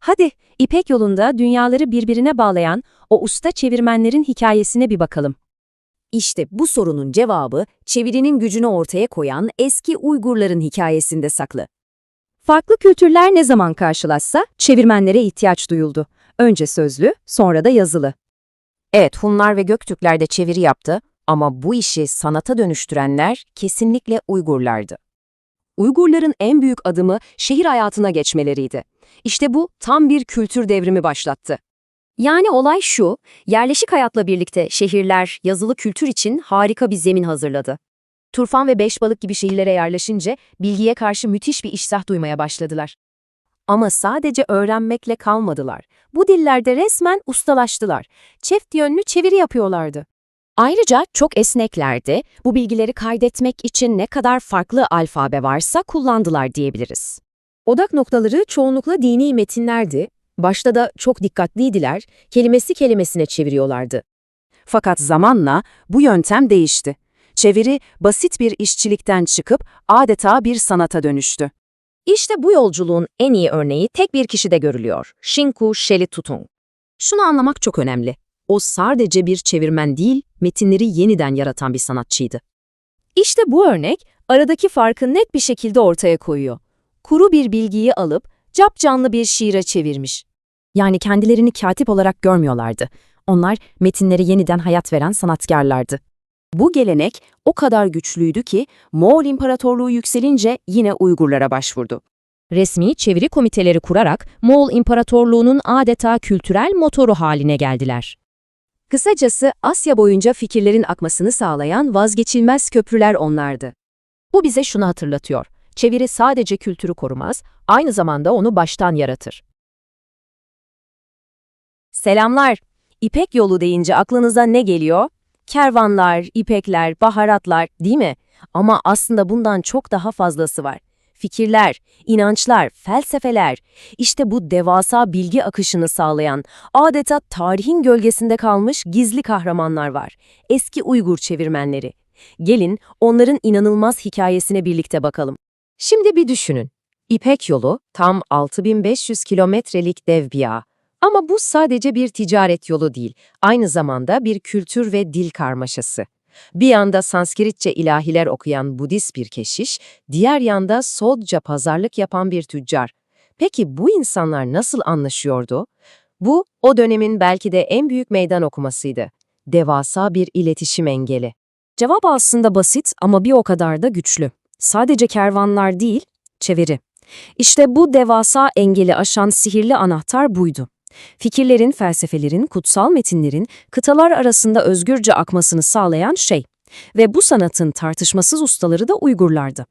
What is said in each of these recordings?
Hadi, İpek yolunda dünyaları birbirine bağlayan o usta çevirmenlerin hikayesine bir bakalım. İşte bu sorunun cevabı çevirinin gücünü ortaya koyan eski Uygurların hikayesinde saklı. Farklı kültürler ne zaman karşılaşsa çevirmenlere ihtiyaç duyuldu. Önce sözlü, sonra da yazılı. Evet, Hunlar ve Göktürkler de çeviri yaptı ama bu işi sanata dönüştürenler kesinlikle Uygurlardı. Uygurların en büyük adımı şehir hayatına geçmeleriydi. İşte bu tam bir kültür devrimi başlattı. Yani olay şu, yerleşik hayatla birlikte şehirler yazılı kültür için harika bir zemin hazırladı. Turfan ve Beşbalık gibi şehirlere yerleşince bilgiye karşı müthiş bir iştah duymaya başladılar. Ama sadece öğrenmekle kalmadılar. Bu dillerde resmen ustalaştılar. Çift yönlü çeviri yapıyorlardı. Ayrıca çok esneklerdi. Bu bilgileri kaydetmek için ne kadar farklı alfabe varsa kullandılar diyebiliriz. Odak noktaları çoğunlukla dini metinlerdi. Başta da çok dikkatliydiler, kelimesi kelimesine çeviriyorlardı. Fakat zamanla bu yöntem değişti. Çeviri basit bir işçilikten çıkıp adeta bir sanata dönüştü. İşte bu yolculuğun en iyi örneği tek bir kişide görülüyor. Shinku Shelitutung. Şunu anlamak çok önemli. O sadece bir çevirmen değil, metinleri yeniden yaratan bir sanatçıydı. İşte bu örnek aradaki farkı net bir şekilde ortaya koyuyor. Kuru bir bilgiyi alıp capcanlı bir şiire çevirmiş. Yani kendilerini katip olarak görmüyorlardı. Onlar metinleri yeniden hayat veren sanatkarlardı. Bu gelenek o kadar güçlüydü ki Moğol İmparatorluğu yükselince yine Uygurlara başvurdu. Resmi çeviri komiteleri kurarak Moğol İmparatorluğu'nun adeta kültürel motoru haline geldiler. Kısacası Asya boyunca fikirlerin akmasını sağlayan vazgeçilmez köprüler onlardı. Bu bize şunu hatırlatıyor. Çeviri sadece kültürü korumaz, aynı zamanda onu baştan yaratır. Selamlar. İpek yolu deyince aklınıza ne geliyor? Kervanlar, ipekler, baharatlar, değil mi? Ama aslında bundan çok daha fazlası var. Fikirler, inançlar, felsefeler, işte bu devasa bilgi akışını sağlayan, adeta tarihin gölgesinde kalmış gizli kahramanlar var. Eski Uygur çevirmenleri. Gelin onların inanılmaz hikayesine birlikte bakalım. Şimdi bir düşünün. İpek yolu tam 6500 kilometrelik dev bir ağ. Ama bu sadece bir ticaret yolu değil, aynı zamanda bir kültür ve dil karmaşası. Bir yanda Sanskritçe ilahiler okuyan Budist bir keşiş, diğer yanda Sodca pazarlık yapan bir tüccar. Peki bu insanlar nasıl anlaşıyordu? Bu, o dönemin belki de en büyük meydan okumasıydı. Devasa bir iletişim engeli. Cevap aslında basit ama bir o kadar da güçlü. Sadece kervanlar değil, çeviri. İşte bu devasa engeli aşan sihirli anahtar buydu. Fikirlerin, felsefelerin, kutsal metinlerin kıtalar arasında özgürce akmasını sağlayan şey. Ve bu sanatın tartışmasız ustaları da Uygurlardı.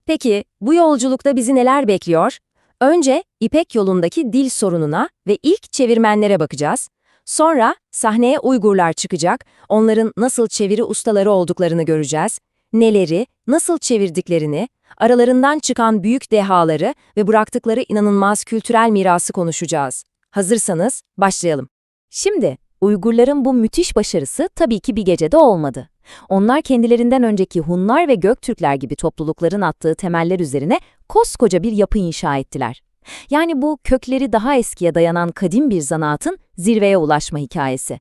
Peki, bu yolculukta bizi neler bekliyor? Önce İpek yolundaki dil sorununa ve ilk çevirmenlere bakacağız. Sonra sahneye Uygurlar çıkacak, onların nasıl çeviri ustaları olduklarını göreceğiz. Neleri, nasıl çevirdiklerini, aralarından çıkan büyük dehaları ve bıraktıkları inanılmaz kültürel mirası konuşacağız. Hazırsanız başlayalım. Şimdi Uygurların bu müthiş başarısı tabii ki bir gecede olmadı. Onlar kendilerinden önceki Hunlar ve Göktürkler gibi toplulukların attığı temeller üzerine koskoca bir yapı inşa ettiler. Yani bu kökleri daha eskiye dayanan kadim bir zanaatın zirveye ulaşma hikayesi.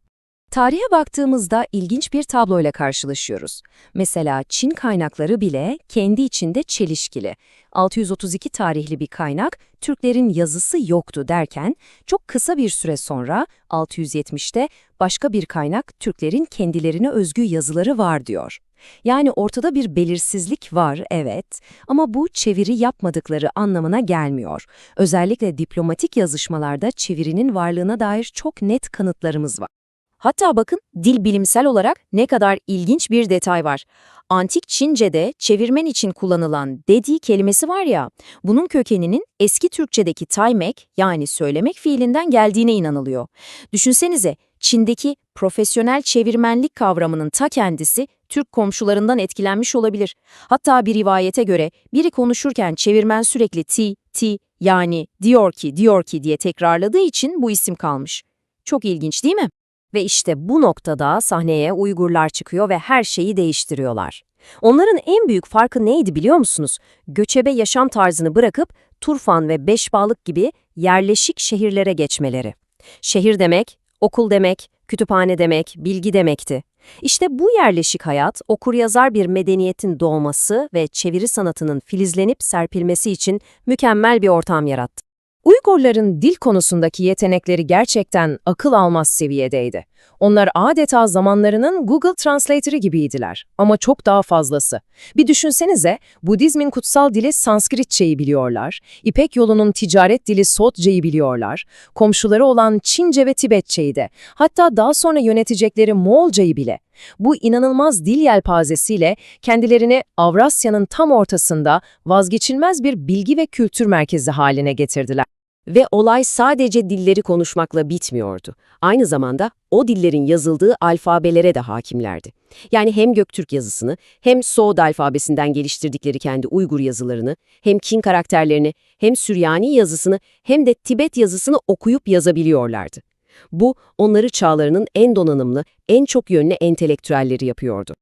Tarihe baktığımızda ilginç bir tabloyla karşılaşıyoruz. Mesela Çin kaynakları bile kendi içinde çelişkili. 632 tarihli bir kaynak, Türklerin yazısı yoktu derken, çok kısa bir süre sonra 670'te başka bir kaynak Türklerin kendilerine özgü yazıları var diyor. Yani ortada bir belirsizlik var, evet, ama bu çeviri yapmadıkları anlamına gelmiyor. Özellikle diplomatik yazışmalarda çevirinin varlığına dair çok net kanıtlarımız var. Hatta bakın, dil bilimsel olarak ne kadar ilginç bir detay var. Antik Çince'de çevirmen için kullanılan dedi kelimesi var ya, bunun kökeninin eski Türkçedeki taymek yani söylemek fiilinden geldiğine inanılıyor. Düşünsenize, Çin'deki profesyonel çevirmenlik kavramının ta kendisi Türk komşularından etkilenmiş olabilir. Hatta bir rivayete göre biri konuşurken çevirmen sürekli ti yani diyor ki diye tekrarladığı için bu isim kalmış. Çok ilginç değil mi? Ve işte bu noktada sahneye Uygurlar çıkıyor ve her şeyi değiştiriyorlar. Onların en büyük farkı neydi biliyor musunuz? Göçebe yaşam tarzını bırakıp Turfan ve Beşbağlık gibi yerleşik şehirlere geçmeleri. Şehir demek, okul demek, kütüphane demek, bilgi demekti. İşte bu yerleşik hayat, okuryazar bir medeniyetin doğması ve çeviri sanatının filizlenip serpilmesi için mükemmel bir ortam yarattı. Uygurların dil konusundaki yetenekleri gerçekten akıl almaz seviyedeydi. Onlar adeta zamanlarının Google Translator'ı gibiydiler ama çok daha fazlası. Bir düşünsenize, Budizmin kutsal dili Sanskritçeyi biliyorlar, İpek yolunun ticaret dili Sotce'yi biliyorlar, komşuları olan Çince ve Tibetçeyi de, hatta daha sonra yönetecekleri Moğolcayı bile. Bu inanılmaz dil yelpazesiyle kendilerini Avrasya'nın tam ortasında vazgeçilmez bir bilgi ve kültür merkezi haline getirdiler. Ve olay sadece dilleri konuşmakla bitmiyordu. Aynı zamanda o dillerin yazıldığı alfabelere de hakimlerdi. Yani hem Göktürk yazısını, hem Soğud alfabesinden geliştirdikleri kendi Uygur yazılarını, hem Çin karakterlerini, hem Süryani yazısını, hem de Tibet yazısını okuyup yazabiliyorlardı. Bu, onları çağlarının en donanımlı, en çok yönlü entelektüelleri yapıyordu.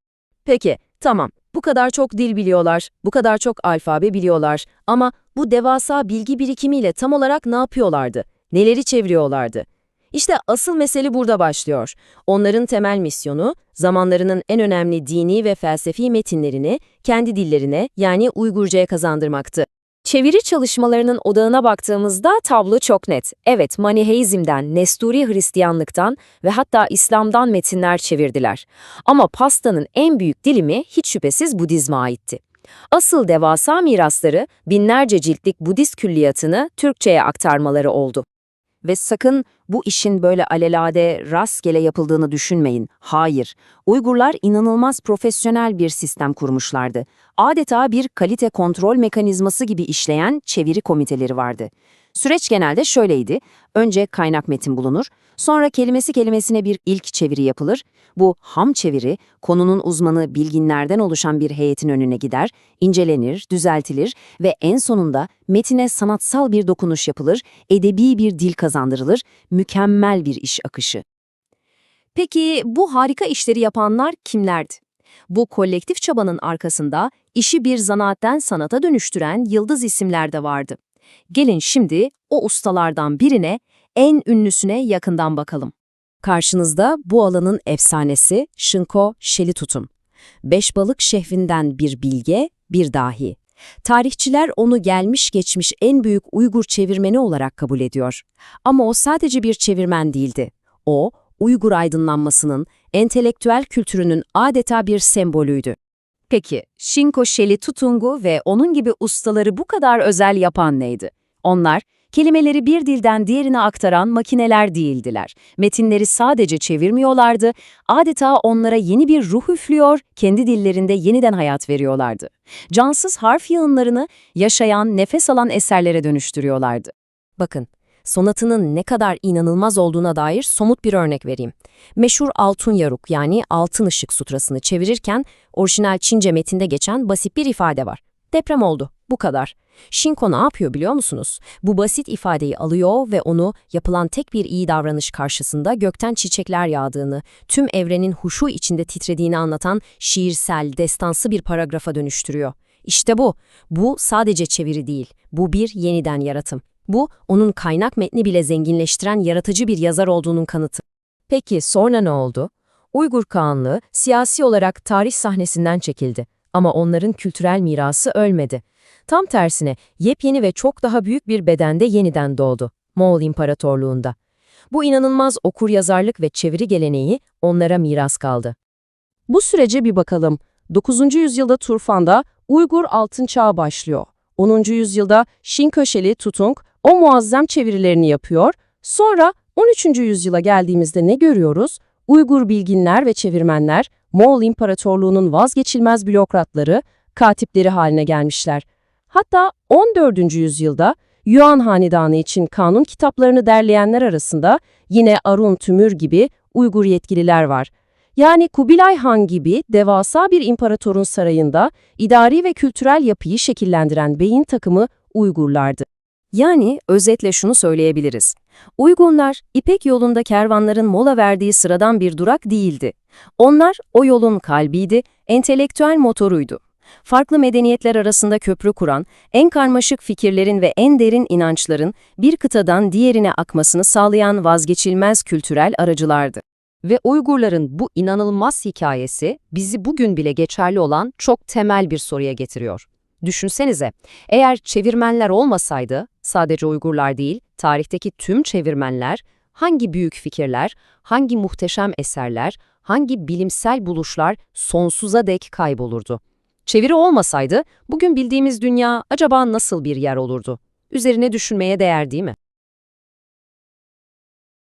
Peki, tamam. Bu kadar çok dil biliyorlar, bu kadar çok alfabe biliyorlar ama bu devasa bilgi birikimiyle tam olarak ne yapıyorlardı? Neleri çeviriyorlardı? İşte asıl mesele burada başlıyor. Onların temel misyonu, zamanlarının en önemli dini ve felsefi metinlerini kendi dillerine yani Uygurca'ya kazandırmaktı. Çeviri çalışmalarının odağına baktığımızda tablo çok net. Evet, Maniheizm'den, Nesturi Hristiyanlıktan ve hatta İslam'dan metinler çevirdiler. Ama pastanın en büyük dilimi hiç şüphesiz Budizm'e aitti. Asıl devasa mirasları binlerce ciltlik Budist külliyatını Türkçe'ye aktarmaları oldu. Ve sakın bu işin böyle alelade, rastgele yapıldığını düşünmeyin. Hayır, Uygurlar inanılmaz profesyonel bir sistem kurmuşlardı. Adeta bir kalite kontrol mekanizması gibi işleyen çeviri komiteleri vardı. Süreç genelde şöyleydi. Önce kaynak metin bulunur, sonra kelimesi kelimesine bir ilk çeviri yapılır. Bu ham çeviri, konunun uzmanı bilginlerden oluşan bir heyetin önüne gider, incelenir, düzeltilir ve en sonunda metine sanatsal bir dokunuş yapılır, edebi bir dil kazandırılır, mükemmel bir iş akışı. Peki bu harika işleri yapanlar kimlerdi? Bu kolektif çabanın arkasında işi bir zanaatten sanata dönüştüren yıldız isimler de vardı. Gelin şimdi o ustalardan birine, en ünlüsüne yakından bakalım. Karşınızda bu alanın efsanesi Shinko Şeli-Tutun. Beşbalık şehrinden bir bilge, bir dahi. Tarihçiler onu gelmiş geçmiş en büyük Uygur çevirmeni olarak kabul ediyor. Ama o sadece bir çevirmen değildi. O, Uygur aydınlanmasının, entelektüel kültürünün adeta bir sembolüydü. Peki, Shinko Şeli-Tutung'u ve onun gibi ustaları bu kadar özel yapan neydi? Onlar, kelimeleri bir dilden diğerine aktaran makineler değildiler. Metinleri sadece çevirmiyorlardı, adeta onlara yeni bir ruh üflüyor, kendi dillerinde yeniden hayat veriyorlardı. Cansız harf yığınlarını yaşayan, nefes alan eserlere dönüştürüyorlardı. Bakın, sonatının ne kadar inanılmaz olduğuna dair somut bir örnek vereyim. Meşhur Altun Yaruk yani Altın Işık sutrasını çevirirken orijinal Çince metinde geçen basit bir ifade var. Deprem oldu. Bu kadar. Shinko ne yapıyor biliyor musunuz? Bu basit ifadeyi alıyor ve onu yapılan tek bir iyi davranış karşısında gökten çiçekler yağdığını, tüm evrenin huşu içinde titrediğini anlatan şiirsel, destansı bir paragrafa dönüştürüyor. İşte bu. Bu sadece çeviri değil. Bu bir yeniden yaratım. Bu, onun kaynak metni bile zenginleştiren yaratıcı bir yazar olduğunun kanıtı. Peki sonra ne oldu? Uygur Kağanlığı siyasi olarak tarih sahnesinden çekildi. Ama onların kültürel mirası ölmedi. Tam tersine yepyeni ve çok daha büyük bir bedende yeniden doğdu. Moğol İmparatorluğu'nda. Bu inanılmaz okuryazarlık ve çeviri geleneği onlara miras kaldı. Bu sürece bir bakalım. 9. yüzyılda Turfan'da Uygur Altın Çağı başlıyor. 10. yüzyılda Shinko Şeli-Tutung o muazzam çevirilerini yapıyor. Sonra 13. yüzyıla geldiğimizde ne görüyoruz? Uygur bilginler ve çevirmenler, Moğol İmparatorluğu'nun vazgeçilmez bürokratları, katipleri haline gelmişler. Hatta 14. yüzyılda Yuan Hanedanı için kanun kitaplarını derleyenler arasında yine Arun Tümür gibi Uygur yetkililer var. Yani Kubilay Han gibi devasa bir imparatorun sarayında idari ve kültürel yapıyı şekillendiren beyin takımı Uygurlardı. Yani özetle şunu söyleyebiliriz. Uygurlar, İpek yolunda kervanların mola verdiği sıradan bir durak değildi. Onlar o yolun kalbiydi, entelektüel motoruydu. Farklı medeniyetler arasında köprü kuran, en karmaşık fikirlerin ve en derin inançların bir kıtadan diğerine akmasını sağlayan vazgeçilmez kültürel aracılardı. Ve Uygurların bu inanılmaz hikayesi bizi bugün bile geçerli olan çok temel bir soruya getiriyor. Düşünsenize, eğer çevirmenler olmasaydı, sadece Uygurlar değil, tarihteki tüm çevirmenler, hangi büyük fikirler, hangi muhteşem eserler, hangi bilimsel buluşlar sonsuza dek kaybolurdu? Çeviri olmasaydı, bugün bildiğimiz dünya acaba nasıl bir yer olurdu? Üzerine düşünmeye değer, değil mi?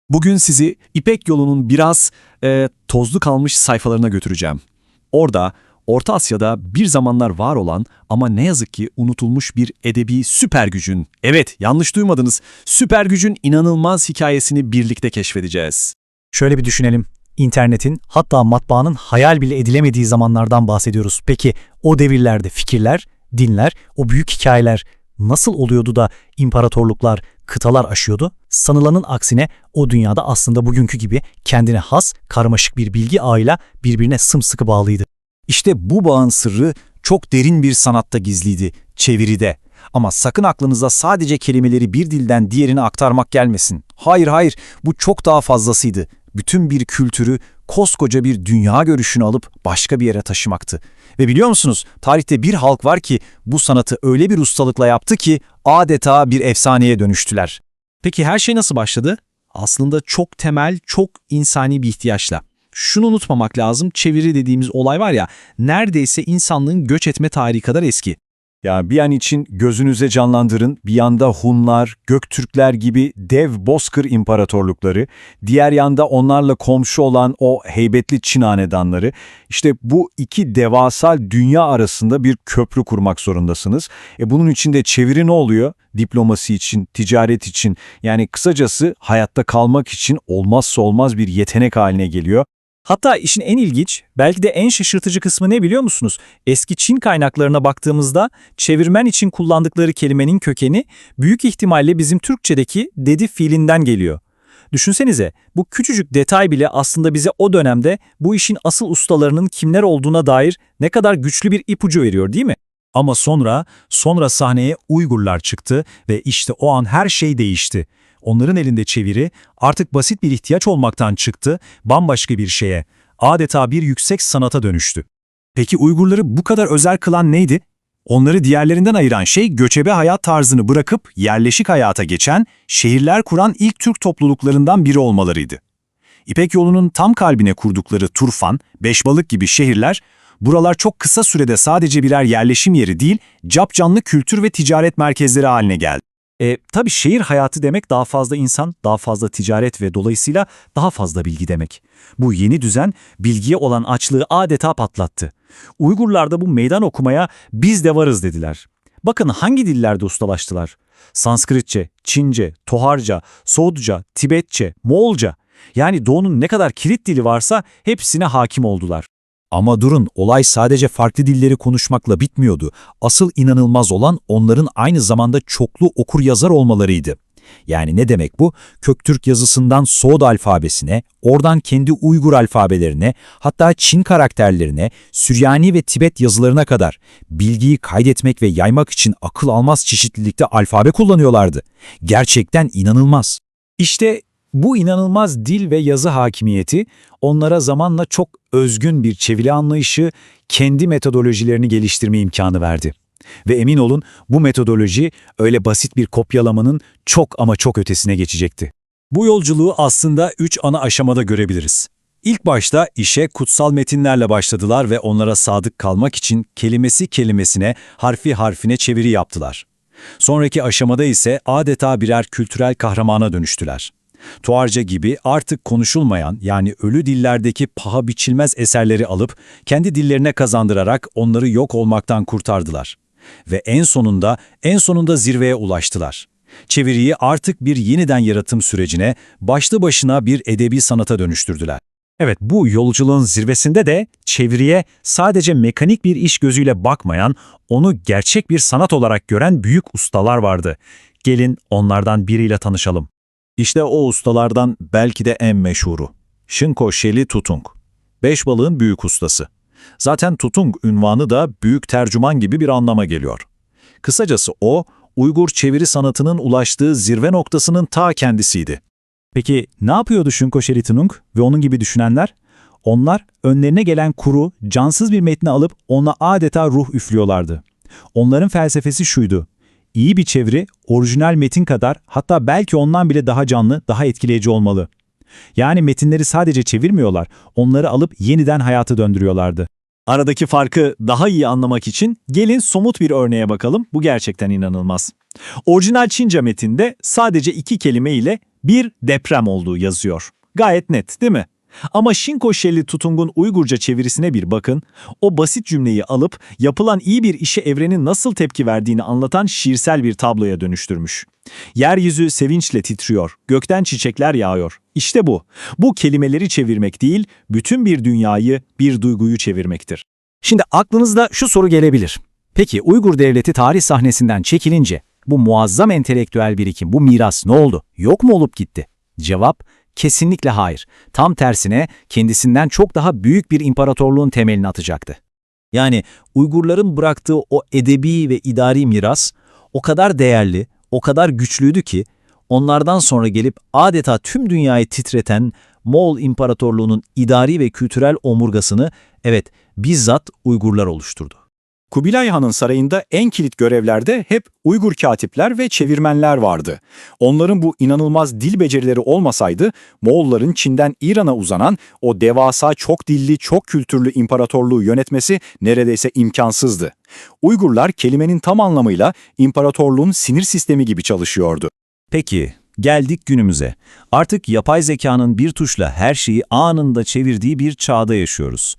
Bugün sizi İpek Yolu'nun biraz tozlu kalmış sayfalarına götüreceğim. Orada, Orta Asya'da bir zamanlar var olan ama ne yazık ki unutulmuş bir edebi süper gücün, evet yanlış duymadınız, süper gücün inanılmaz hikayesini birlikte keşfedeceğiz. Şöyle bir düşünelim. İnternetin, hatta matbaanın hayal bile edilemediği zamanlardan bahsediyoruz. Peki o devirlerde fikirler, dinler, o büyük hikayeler nasıl oluyordu da imparatorluklar, kıtalar aşıyordu? Sanılanın aksine o dünyada aslında bugünkü gibi kendine has, karmaşık bir bilgi ağıyla birbirine sımsıkı bağlıydı. İşte bu bağın sırrı çok derin bir sanatta gizliydi, çeviride. Ama sakın aklınıza sadece kelimeleri bir dilden diğerine aktarmak gelmesin. Hayır hayır, bu çok daha fazlasıydı. Bütün bir kültürü, koskoca bir dünya görüşünü alıp başka bir yere taşımaktı. Ve biliyor musunuz, tarihte bir halk var ki bu sanatı öyle bir ustalıkla yaptı ki adeta bir efsaneye dönüştüler. Peki her şey nasıl başladı? Aslında çok temel, çok insani bir ihtiyaçla. Şunu unutmamak lazım, çeviri dediğimiz olay var ya, neredeyse insanlığın göç etme tarihi kadar eski. Ya bir an için gözünüze canlandırın, bir yanda Hunlar, Göktürkler gibi dev bozkır imparatorlukları, diğer yanda onlarla komşu olan o heybetli Çin hanedanları. İşte bu iki devasa dünya arasında bir köprü kurmak zorundasınız. Bunun için de çeviri ne oluyor? Diplomasi için, ticaret için, yani kısacası hayatta kalmak için olmazsa olmaz bir yetenek haline geliyor. Hatta işin en ilginç, belki de en şaşırtıcı kısmı ne biliyor musunuz? Eski Çin kaynaklarına baktığımızda çevirmen için kullandıkları kelimenin kökeni büyük ihtimalle bizim Türkçedeki dedi fiilinden geliyor. Düşünsenize, bu küçücük detay bile aslında bize o dönemde bu işin asıl ustalarının kimler olduğuna dair ne kadar güçlü bir ipucu veriyor, değil mi? Ama sonra sahneye Uygurlar çıktı ve işte o an her şey değişti. Onların elinde çeviri artık basit bir ihtiyaç olmaktan çıktı, bambaşka bir şeye, adeta bir yüksek sanata dönüştü. Peki Uygurları bu kadar özel kılan neydi? Onları diğerlerinden ayıran şey göçebe hayat tarzını bırakıp yerleşik hayata geçen, şehirler kuran ilk Türk topluluklarından biri olmalarıydı. İpek Yolu'nun tam kalbine kurdukları Turfan, Beşbalık gibi şehirler, buralar çok kısa sürede sadece birer yerleşim yeri değil, capcanlı kültür ve ticaret merkezleri haline geldi. Tabii şehir hayatı demek daha fazla insan, daha fazla ticaret ve dolayısıyla daha fazla bilgi demek. Bu yeni düzen bilgiye olan açlığı adeta patlattı. Uygurlar da bu meydan okumaya biz de varız dediler. Bakın hangi dillerde ustalaştılar? Sanskritçe, Çince, Toharca, Soğutça, Tibetçe, Moğolca. Yani Doğu'nun ne kadar kilit dili varsa hepsine hakim oldular. Ama durun, olay sadece farklı dilleri konuşmakla bitmiyordu. Asıl inanılmaz olan onların aynı zamanda çoklu okur-yazar olmalarıydı. Yani ne demek bu? Köktürk yazısından Soğud alfabesine, oradan kendi Uygur alfabelerine, hatta Çin karakterlerine, Süryani ve Tibet yazılarına kadar bilgiyi kaydetmek ve yaymak için akıl almaz çeşitlilikte alfabe kullanıyorlardı. Gerçekten inanılmaz. İşte bu inanılmaz dil ve yazı hakimiyeti onlara zamanla çok özgün bir çeviri anlayışı, kendi metodolojilerini geliştirme imkanı verdi. Ve emin olun bu metodoloji öyle basit bir kopyalamanın çok ama çok ötesine geçecekti. Bu yolculuğu aslında 3 ana aşamada görebiliriz. İlk başta işe kutsal metinlerle başladılar ve onlara sadık kalmak için kelimesi kelimesine, harfi harfine çeviri yaptılar. Sonraki aşamada ise adeta birer kültürel kahramana dönüştüler. Tuarca gibi artık konuşulmayan, yani ölü dillerdeki paha biçilmez eserleri alıp kendi dillerine kazandırarak onları yok olmaktan kurtardılar. Ve en sonunda zirveye ulaştılar. Çeviriyi artık bir yeniden yaratım sürecine, başlı başına bir edebi sanata dönüştürdüler. Evet, bu yolculuğun zirvesinde de çeviriye sadece mekanik bir iş gözüyle bakmayan, onu gerçek bir sanat olarak gören büyük ustalar vardı. Gelin onlardan biriyle tanışalım. İşte o ustalardan belki de en meşhuru. Shinko Sheli Tutung. Beşbalığın büyük ustası. Zaten Tutung unvanı da büyük tercüman gibi bir anlama geliyor. Kısacası o, Uygur çeviri sanatının ulaştığı zirve noktasının ta kendisiydi. Peki ne yapıyordu Shunko Sheritunung ve onun gibi düşünenler? Onlar önlerine gelen kuru, cansız bir metni alıp ona adeta ruh üflüyorlardı. Onların felsefesi şuydu: İyi bir çeviri, orijinal metin kadar, hatta belki ondan bile daha canlı, daha etkileyici olmalı. Yani metinleri sadece çevirmiyorlar, onları alıp yeniden hayata döndürüyorlardı. Aradaki farkı daha iyi anlamak için gelin somut bir örneğe bakalım. Bu gerçekten inanılmaz. Orijinal Çince metinde sadece 2 kelime ile bir deprem olduğu yazıyor. Gayet net, değil mi? Ama Shunko Shelley-Tutung'un Uygurca çevirisine bir bakın. O basit cümleyi alıp yapılan iyi bir işe evrenin nasıl tepki verdiğini anlatan şiirsel bir tabloya dönüştürmüş. Yeryüzü sevinçle titriyor, gökten çiçekler yağıyor. İşte bu. Bu kelimeleri çevirmek değil, bütün bir dünyayı, bir duyguyu çevirmektir. Şimdi aklınızda şu soru gelebilir. Peki Uygur Devleti tarih sahnesinden çekilince bu muazzam entelektüel birikim, bu miras ne oldu? Yok mu olup gitti? Cevap kesinlikle hayır. Tam tersine kendisinden çok daha büyük bir imparatorluğun temelini atacaktı. Yani Uygurların bıraktığı o edebi ve idari miras o kadar değerli, o kadar güçlüydü ki onlardan sonra gelip adeta tüm dünyayı titreten Moğol İmparatorluğu'nun idari ve kültürel omurgasını bizzat Uygurlar oluşturdu. Kubilay Han'ın sarayında en kilit görevlerde hep Uygur katipler ve çevirmenler vardı. Onların bu inanılmaz dil becerileri olmasaydı, Moğolların Çin'den İran'a uzanan o devasa çok dilli, çok kültürlü imparatorluğu yönetmesi neredeyse imkansızdı. Uygurlar kelimenin tam anlamıyla imparatorluğun sinir sistemi gibi çalışıyordu. Peki, geldik günümüze. Artık yapay zekanın bir tuşla her şeyi anında çevirdiği bir çağda yaşıyoruz.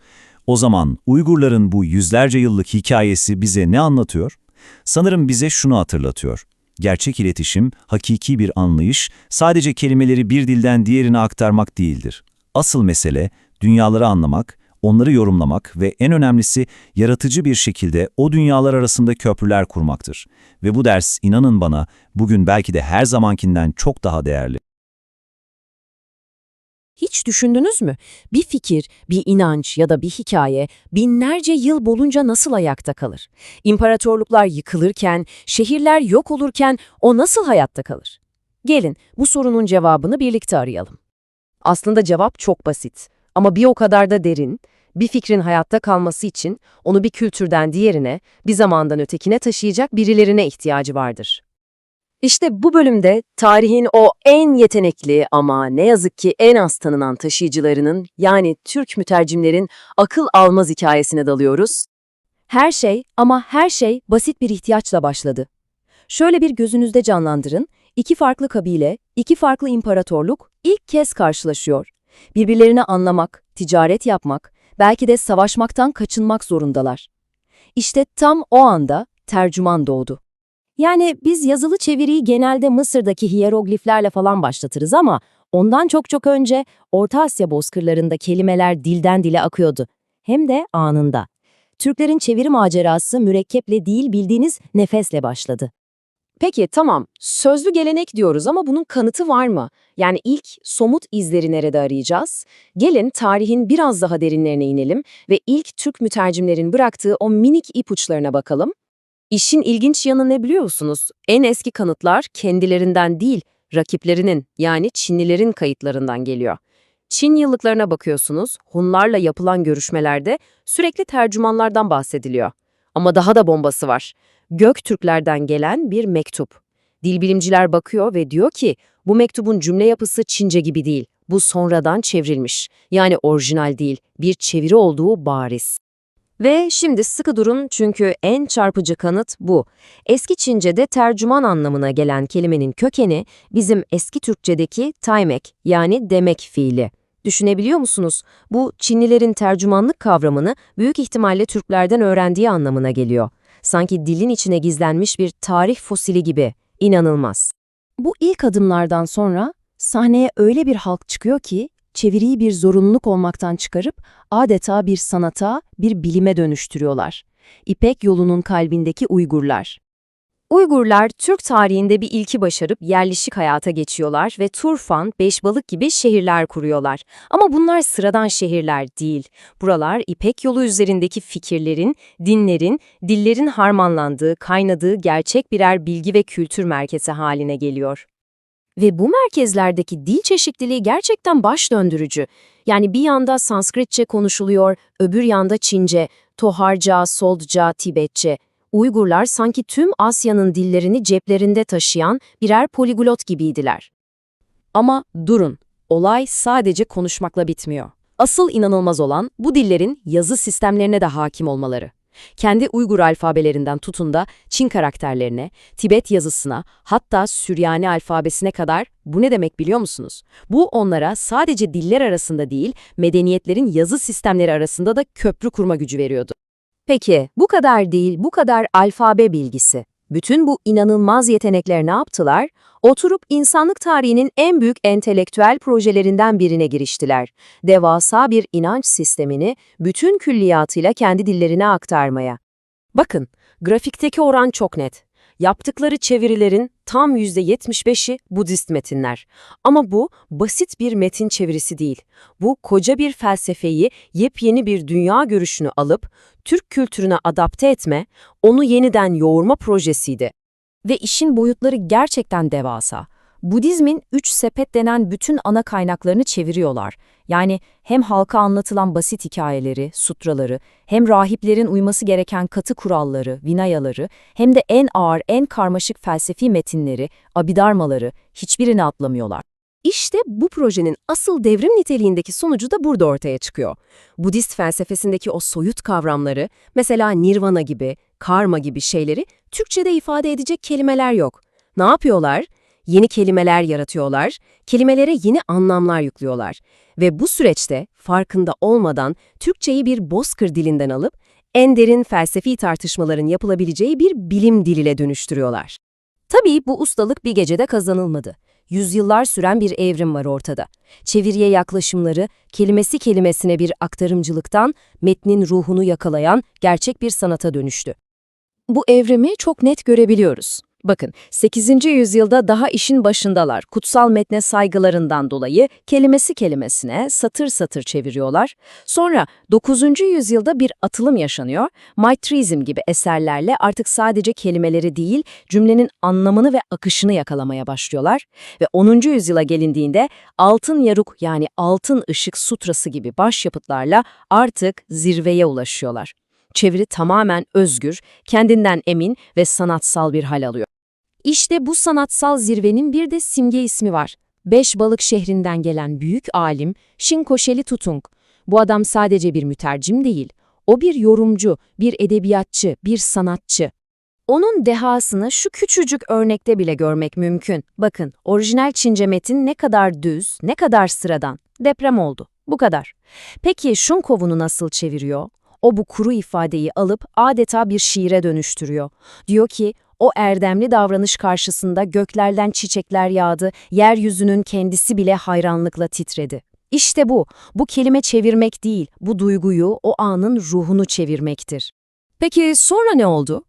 O zaman Uygurların bu yüzlerce yıllık hikayesi bize ne anlatıyor? Sanırım bize şunu hatırlatıyor. Gerçek iletişim, hakiki bir anlayış, sadece kelimeleri bir dilden diğerine aktarmak değildir. Asıl mesele dünyaları anlamak, onları yorumlamak ve en önemlisi yaratıcı bir şekilde o dünyalar arasında köprüler kurmaktır. Ve bu ders, inanın bana, bugün belki de her zamankinden çok daha değerli. Hiç düşündünüz mü? Bir fikir, bir inanç ya da bir hikaye binlerce yıl boyunca nasıl ayakta kalır? İmparatorluklar yıkılırken, şehirler yok olurken o nasıl hayatta kalır? Gelin bu sorunun cevabını birlikte arayalım. Aslında cevap çok basit ama bir o kadar da derin. Bir fikrin hayatta kalması için onu bir kültürden diğerine, bir zamandan ötekine taşıyacak birilerine ihtiyacı vardır. İşte bu bölümde tarihin o en yetenekli ama ne yazık ki en az tanınan taşıyıcılarının, yani Türk mütercimlerin akıl almaz hikayesine dalıyoruz. Her şey ama her şey basit bir ihtiyaçla başladı. Şöyle bir gözünüzde canlandırın, 2 farklı kabile, 2 farklı imparatorluk ilk kez karşılaşıyor. Birbirlerini anlamak, ticaret yapmak, belki de savaşmaktan kaçınmak zorundalar. İşte tam o anda tercüman doğdu. Yani biz yazılı çeviriyi genelde Mısır'daki hiyerogliflerle falan başlatırız ama ondan çok önce Orta Asya bozkırlarında kelimeler dilden dile akıyordu. Hem de anında. Türklerin çeviri macerası mürekkeple değil bildiğiniz nefesle başladı. Peki tamam, sözlü gelenek diyoruz ama bunun kanıtı var mı? Yani ilk somut izleri nerede arayacağız? Gelin tarihin biraz daha derinlerine inelim ve ilk Türk mütercimlerin bıraktığı o minik ipuçlarına bakalım. İşin ilginç yanı ne biliyor musunuz? En eski kanıtlar kendilerinden değil, rakiplerinin yani Çinlilerin kayıtlarından geliyor. Çin yıllıklarına bakıyorsunuz, Hunlarla yapılan görüşmelerde sürekli tercümanlardan bahsediliyor. Ama daha da bombası var. Göktürklerden gelen bir mektup. Dilbilimciler bakıyor ve diyor ki, bu mektubun cümle yapısı Çince gibi değil, bu sonradan çevrilmiş. Yani orijinal değil, bir çeviri olduğu bariz. Ve şimdi sıkı durun çünkü en çarpıcı kanıt bu. Eski Çince'de tercüman anlamına gelen kelimenin kökeni bizim eski Türkçedeki taymek yani demek fiili. Düşünebiliyor musunuz? Bu Çinlilerin tercümanlık kavramını büyük ihtimalle Türklerden öğrendiği anlamına geliyor. Sanki dilin içine gizlenmiş bir tarih fosili gibi. İnanılmaz. Bu ilk adımlardan sonra sahneye öyle bir halk çıkıyor ki çeviriyi bir zorunluluk olmaktan çıkarıp adeta bir sanata, bir bilime dönüştürüyorlar. İpek yolunun kalbindeki Uygurlar. Uygurlar Türk tarihinde bir ilki başarıp yerleşik hayata geçiyorlar ve Turfan, Beşbalık gibi şehirler kuruyorlar. Ama bunlar sıradan şehirler değil. Buralar İpek Yolu üzerindeki fikirlerin, dinlerin, dillerin harmanlandığı, kaynadığı gerçek birer bilgi ve kültür merkezi haline geliyor. Ve bu merkezlerdeki dil çeşitliliği gerçekten baş döndürücü. Yani bir yanda Sanskritçe konuşuluyor, öbür yanda Çince, Toharca, Soldca, Tibetçe. Uygurlar sanki tüm Asya'nın dillerini ceplerinde taşıyan birer poliglot gibiydiler. Ama durun, olay sadece konuşmakla bitmiyor. Asıl inanılmaz olan bu dillerin yazı sistemlerine de hakim olmaları. Kendi Uygur alfabelerinden tutun da Çin karakterlerine, Tibet yazısına, hatta Süryani alfabesine kadar bu ne demek biliyor musunuz? Bu onlara sadece diller arasında değil, medeniyetlerin yazı sistemleri arasında da köprü kurma gücü veriyordu. Peki, bu kadar değil, bu kadar alfabe bilgisi. Bütün bu inanılmaz yetenekler ne yaptılar? Oturup insanlık tarihinin en büyük entelektüel projelerinden birine giriştiler. Devasa bir inanç sistemini bütün külliyatıyla kendi dillerine aktarmaya. Bakın, grafikteki oran çok net. Yaptıkları çevirilerin tam %75'i Budist metinler. Ama bu basit bir metin çevirisi değil. Bu koca bir felsefeyi, yepyeni bir dünya görüşünü alıp Türk kültürüne adapte etme, onu yeniden yoğurma projesiydi. Ve işin boyutları gerçekten devasa. Budizmin 3 sepet denen bütün ana kaynaklarını çeviriyorlar. Yani hem halka anlatılan basit hikayeleri, sutraları, hem rahiplerin uyması gereken katı kuralları, vinayaları, hem de en ağır, en karmaşık felsefi metinleri, abhidharmaları hiçbirini atlamıyorlar. İşte bu projenin asıl devrim niteliğindeki sonucu da burada ortaya çıkıyor. Budist felsefesindeki o soyut kavramları, mesela nirvana gibi, karma gibi şeyleri Türkçe'de ifade edecek kelimeler yok. Ne yapıyorlar? Yeni kelimeler yaratıyorlar, kelimelere yeni anlamlar yüklüyorlar. Ve bu süreçte farkında olmadan Türkçeyi bir bozkır dilinden alıp en derin felsefi tartışmaların yapılabileceği bir bilim diline dönüştürüyorlar. Tabii bu ustalık bir gecede kazanılmadı. Yüzyıllar süren bir evrim var ortada. Çeviriye yaklaşımları, kelimesi kelimesine bir aktarımcılıktan metnin ruhunu yakalayan gerçek bir sanata dönüştü. Bu evrimi çok net görebiliyoruz. Bakın, 8. yüzyılda daha işin başındalar. Kutsal metne saygılarından dolayı kelimesi kelimesine satır satır çeviriyorlar. Sonra 9. yüzyılda bir atılım yaşanıyor. Maitrizm gibi eserlerle artık sadece kelimeleri değil, cümlenin anlamını ve akışını yakalamaya başlıyorlar. Ve 10. yüzyıla gelindiğinde altın yaruk yani altın ışık sutrası gibi başyapıtlarla artık zirveye ulaşıyorlar. Çeviri tamamen özgür, kendinden emin ve sanatsal bir hal alıyor. İşte bu sanatsal zirvenin bir de simge ismi var. Beşbalık şehrinden gelen büyük alim Shinkosheli Tutung. Bu adam sadece bir mütercim değil, o bir yorumcu, bir edebiyatçı, bir sanatçı. Onun dehasını şu küçücük örnekte bile görmek mümkün. Bakın, orijinal Çince metin ne kadar düz, ne kadar sıradan. Deprem oldu. Bu kadar. Peki Shunkov'unu nasıl çeviriyor? O bu kuru ifadeyi alıp adeta bir şiire dönüştürüyor. Diyor ki, o erdemli davranış karşısında göklerden çiçekler yağdı, yeryüzünün kendisi bile hayranlıkla titredi. İşte bu kelime çevirmek değil, bu duyguyu, o anın ruhunu çevirmektir. Peki sonra ne oldu?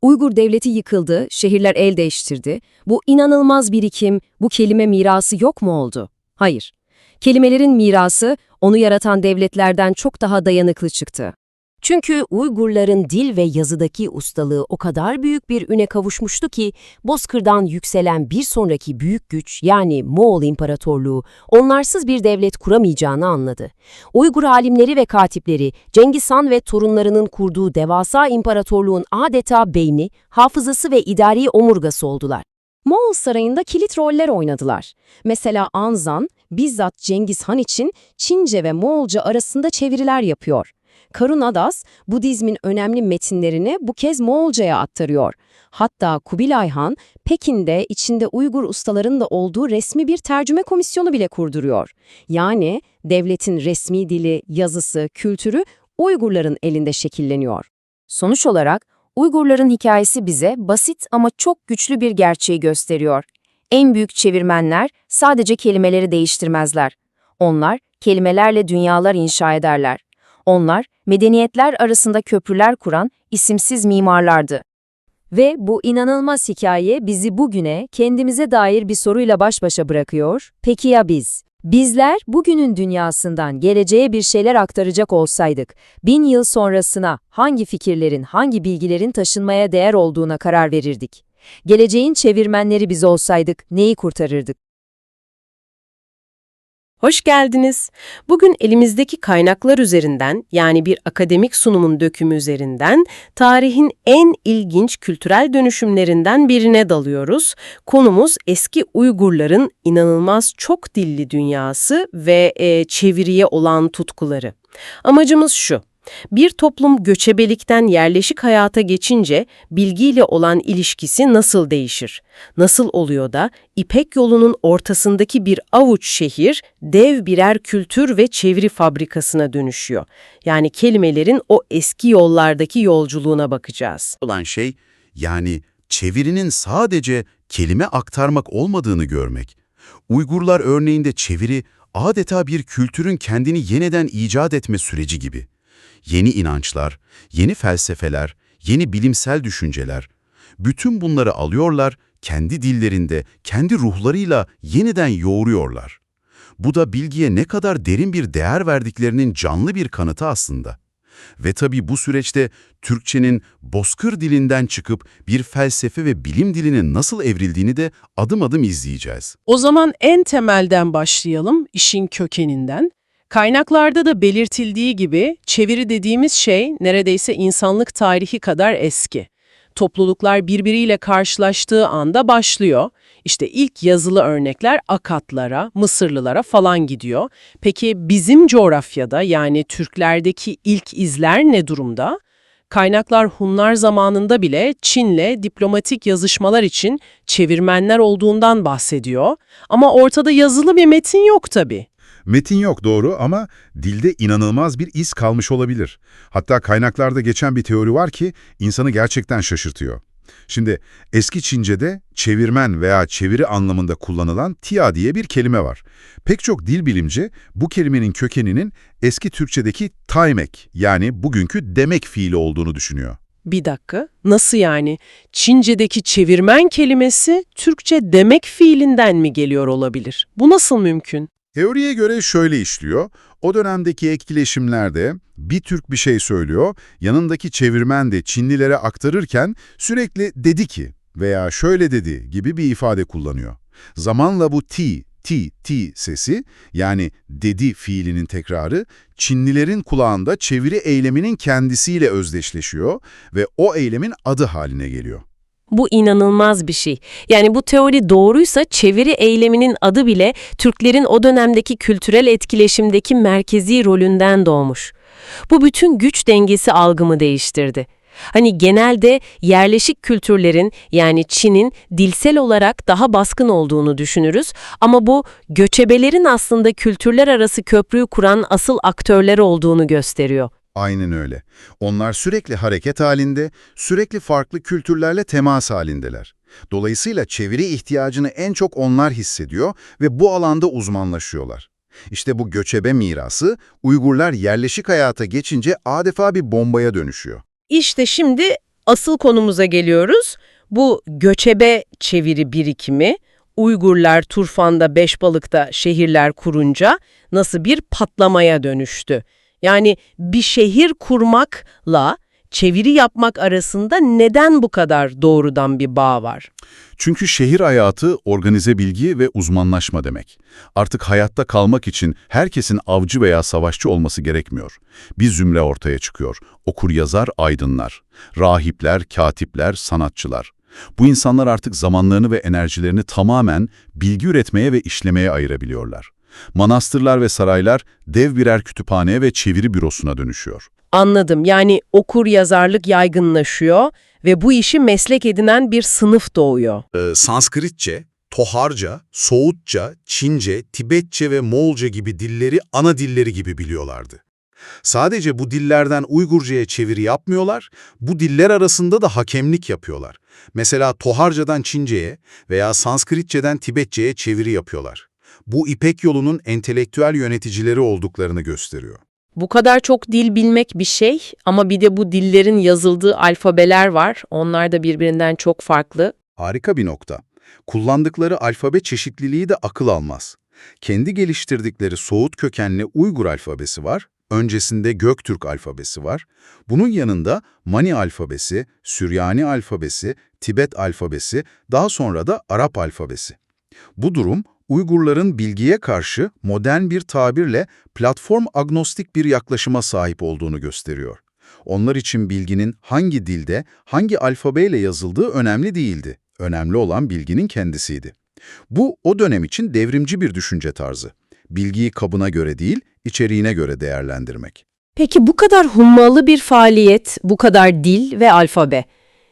Uygur devleti yıkıldı, şehirler el değiştirdi. Bu inanılmaz birikim, bu kelime mirası yok mu oldu? Hayır. Kelimelerin mirası, onu yaratan devletlerden çok daha dayanıklı çıktı. Çünkü Uygurların dil ve yazıdaki ustalığı o kadar büyük bir üne kavuşmuştu ki, Bozkır'dan yükselen bir sonraki büyük güç yani Moğol İmparatorluğu onlarsız bir devlet kuramayacağını anladı. Uygur alimleri ve katipleri Cengiz Han ve torunlarının kurduğu devasa imparatorluğun adeta beyni, hafızası ve idari omurgası oldular. Moğol sarayında kilit roller oynadılar. Mesela Anzan bizzat Cengiz Han için Çince ve Moğolca arasında çeviriler yapıyor. Karun Adas, Budizmin önemli metinlerini bu kez Moğolca'ya aktarıyor. Hatta Kubilay Han, Pekin'de içinde Uygur ustaların da olduğu resmi bir tercüme komisyonu bile kurduruyor. Yani devletin resmi dili, yazısı, kültürü Uygurların elinde şekilleniyor. Sonuç olarak Uygurların hikayesi bize basit ama çok güçlü bir gerçeği gösteriyor. En büyük çevirmenler sadece kelimeleri değiştirmezler. Onlar kelimelerle dünyalar inşa ederler. Onlar, medeniyetler arasında köprüler kuran isimsiz mimarlardı. Ve bu inanılmaz hikaye bizi bugüne, kendimize dair bir soruyla baş başa bırakıyor. Peki ya biz? Bizler bugünün dünyasından geleceğe bir şeyler aktaracak olsaydık, 1000 yıl sonrasına hangi fikirlerin, hangi bilgilerin taşınmaya değer olduğuna karar verirdik? Geleceğin çevirmenleri biz olsaydık neyi kurtarırdık? Hoş geldiniz. Bugün elimizdeki kaynaklar üzerinden, yani bir akademik sunumun dökümü üzerinden, tarihin en ilginç kültürel dönüşümlerinden birine dalıyoruz. Konumuz eski Uygurların inanılmaz çok dilli dünyası ve çeviriye olan tutkuları. Amacımız şu: bir toplum göçebelikten yerleşik hayata geçince bilgiyle olan ilişkisi nasıl değişir? Nasıl oluyor da İpek Yolu'nun ortasındaki bir avuç şehir dev birer kültür ve çeviri fabrikasına dönüşüyor? Yani kelimelerin o eski yollardaki yolculuğuna bakacağız. Olan şey, yani çevirinin sadece kelime aktarmak olmadığını görmek. Uygurlar örneğinde çeviri adeta bir kültürün kendini yeniden icat etme süreci gibi. Yeni inançlar, yeni felsefeler, yeni bilimsel düşünceler, bütün bunları alıyorlar, kendi dillerinde, kendi ruhlarıyla yeniden yoğuruyorlar. Bu da bilgiye ne kadar derin bir değer verdiklerinin canlı bir kanıtı aslında. Ve tabii bu süreçte Türkçenin bozkır dilinden çıkıp bir felsefe ve bilim diline nasıl evrildiğini de adım adım izleyeceğiz. O zaman en temelden başlayalım, işin kökeninden. Kaynaklarda da belirtildiği gibi çeviri dediğimiz şey neredeyse insanlık tarihi kadar eski. Topluluklar birbiriyle karşılaştığı anda başlıyor. İşte ilk yazılı örnekler Akatlara, Mısırlılara falan gidiyor. Peki bizim coğrafyada, yani Türklerdeki ilk izler ne durumda? Kaynaklar Hunlar zamanında bile Çin'le diplomatik yazışmalar için çevirmenler olduğundan bahsediyor. Ama ortada yazılı bir metin yok tabii. Metin yok, doğru, ama dilde inanılmaz bir iz kalmış olabilir. Hatta kaynaklarda geçen bir teori var ki insanı gerçekten şaşırtıyor. Şimdi eski Çince'de çevirmen veya çeviri anlamında kullanılan tia diye bir kelime var. Pek çok dil bilimci bu kelimenin kökeninin eski Türkçedeki taymek, yani bugünkü demek fiili olduğunu düşünüyor. Bir dakika, nasıl yani? Çince'deki çevirmen kelimesi Türkçe demek fiilinden mi geliyor olabilir? Bu nasıl mümkün? Teoriye göre şöyle işliyor. O dönemdeki etkileşimlerde bir Türk bir şey söylüyor, yanındaki çevirmen de Çinlilere aktarırken sürekli dedi ki veya şöyle dedi gibi bir ifade kullanıyor. Zamanla bu ti sesi, yani dedi fiilinin tekrarı, Çinlilerin kulağında çeviri eyleminin kendisiyle özdeşleşiyor ve o eylemin adı haline geliyor. Bu inanılmaz bir şey. Yani bu teori doğruysa çeviri eyleminin adı bile Türklerin o dönemdeki kültürel etkileşimdeki merkezi rolünden doğmuş. Bu bütün güç dengesi algımı değiştirdi. Hani genelde yerleşik kültürlerin, yani Çin'in dilsel olarak daha baskın olduğunu düşünürüz ama bu göçebelerin aslında kültürler arası köprüyü kuran asıl aktörler olduğunu gösteriyor. Aynen öyle. Onlar sürekli hareket halinde, sürekli farklı kültürlerle temas halindeler. Dolayısıyla çeviri ihtiyacını en çok onlar hissediyor ve bu alanda uzmanlaşıyorlar. İşte bu göçebe mirası, Uygurlar yerleşik hayata geçince adeta bir bombaya dönüşüyor. İşte şimdi asıl konumuza geliyoruz. Bu göçebe çeviri birikimi, Uygurlar Turfan'da, Beşbalık'ta şehirler kurunca nasıl bir patlamaya dönüştü? Yani bir şehir kurmakla çeviri yapmak arasında neden bu kadar doğrudan bir bağ var? Çünkü şehir hayatı organize bilgi ve uzmanlaşma demek. Artık hayatta kalmak için herkesin avcı veya savaşçı olması gerekmiyor. Bir zümre ortaya çıkıyor. Okur-yazar, aydınlar, rahipler, katipler, sanatçılar. Bu insanlar artık zamanlarını ve enerjilerini tamamen bilgi üretmeye ve işlemeye ayırabiliyorlar. Manastırlar ve saraylar dev birer kütüphane ve çeviri bürosuna dönüşüyor. Anladım. Yani okur yazarlık yaygınlaşıyor ve bu işi meslek edinen bir sınıf doğuyor. Sanskritçe, Toharca, Soğutça, Çince, Tibetçe ve Moğolca gibi dilleri ana dilleri gibi biliyorlardı. Sadece bu dillerden Uygurca'ya çeviri yapmıyorlar, bu diller arasında da hakemlik yapıyorlar. Mesela Toharca'dan Çince'ye veya Sanskritçe'den Tibetçe'ye çeviri yapıyorlar. Bu İpek Yolu'nun entelektüel yöneticileri olduklarını gösteriyor. Bu kadar çok dil bilmek bir şey ama bir de bu dillerin yazıldığı alfabeler var. Onlar da birbirinden çok farklı. Harika bir nokta. Kullandıkları alfabe çeşitliliği de akıl almaz. Kendi geliştirdikleri Soğut kökenli Uygur alfabesi var, öncesinde Göktürk alfabesi var. Bunun yanında Mani alfabesi, Süryani alfabesi, Tibet alfabesi, daha sonra da Arap alfabesi. Bu durum, Uygurların bilgiye karşı modern bir tabirle platform agnostik bir yaklaşıma sahip olduğunu gösteriyor. Onlar için bilginin hangi dilde, hangi alfabeyle yazıldığı önemli değildi. Önemli olan bilginin kendisiydi. Bu, o dönem için devrimci bir düşünce tarzı. Bilgiyi kabına göre değil, içeriğine göre değerlendirmek. Peki bu kadar hummalı bir faaliyet, bu kadar dil ve alfabe.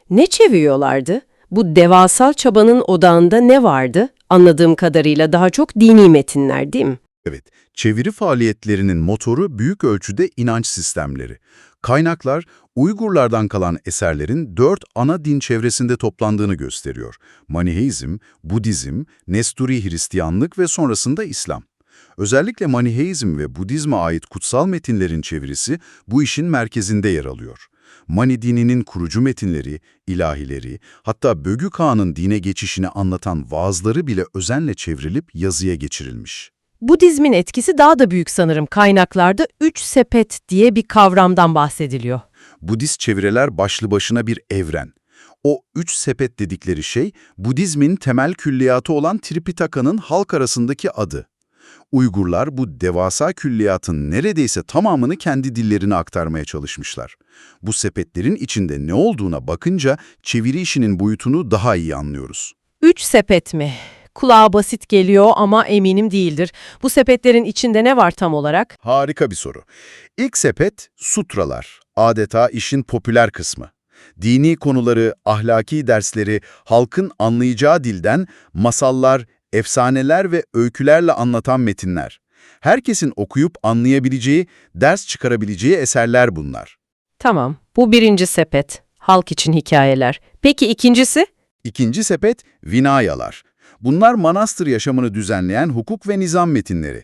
Ne çeviriyorlardı? Bu devasal çabanın odağında ne vardı? Anladığım kadarıyla daha çok dini metinler, değil mi? Evet, çeviri faaliyetlerinin motoru büyük ölçüde inanç sistemleri. Kaynaklar, Uygurlardan kalan eserlerin 4 ana din çevresinde toplandığını gösteriyor. Maniheizm, Budizm, Nesturi Hristiyanlık ve sonrasında İslam. Özellikle Maniheizm ve Budizme ait kutsal metinlerin çevirisi bu işin merkezinde yer alıyor. Mani dininin kurucu metinleri, ilahileri, hatta Bögü Kağan'ın dine geçişini anlatan vaazları bile özenle çevrilip yazıya geçirilmiş. Budizmin etkisi daha da büyük sanırım. Kaynaklarda 3 sepet diye bir kavramdan bahsediliyor. Budist çeviriler başlı başına bir evren. O 3 sepet dedikleri şey, Budizmin temel külliyatı olan Tripitaka'nın halk arasındaki adı. Uygurlar bu devasa külliyatın neredeyse tamamını kendi dillerine aktarmaya çalışmışlar. Bu sepetlerin içinde ne olduğuna bakınca çeviri işinin boyutunu daha iyi anlıyoruz. 3 sepet mi? Kulağa basit geliyor ama eminim değildir. Bu sepetlerin içinde ne var tam olarak? Harika bir soru. İlk sepet, sutralar. Adeta işin popüler kısmı. Dini konuları, ahlaki dersleri, halkın anlayacağı dilden masallar, efsaneler ve öykülerle anlatan metinler. Herkesin okuyup anlayabileceği, ders çıkarabileceği eserler bunlar. Tamam, bu birinci sepet. Halk için hikayeler. Peki ikincisi? İkinci sepet, Vinayalar. Bunlar manastır yaşamını düzenleyen hukuk ve nizam metinleri.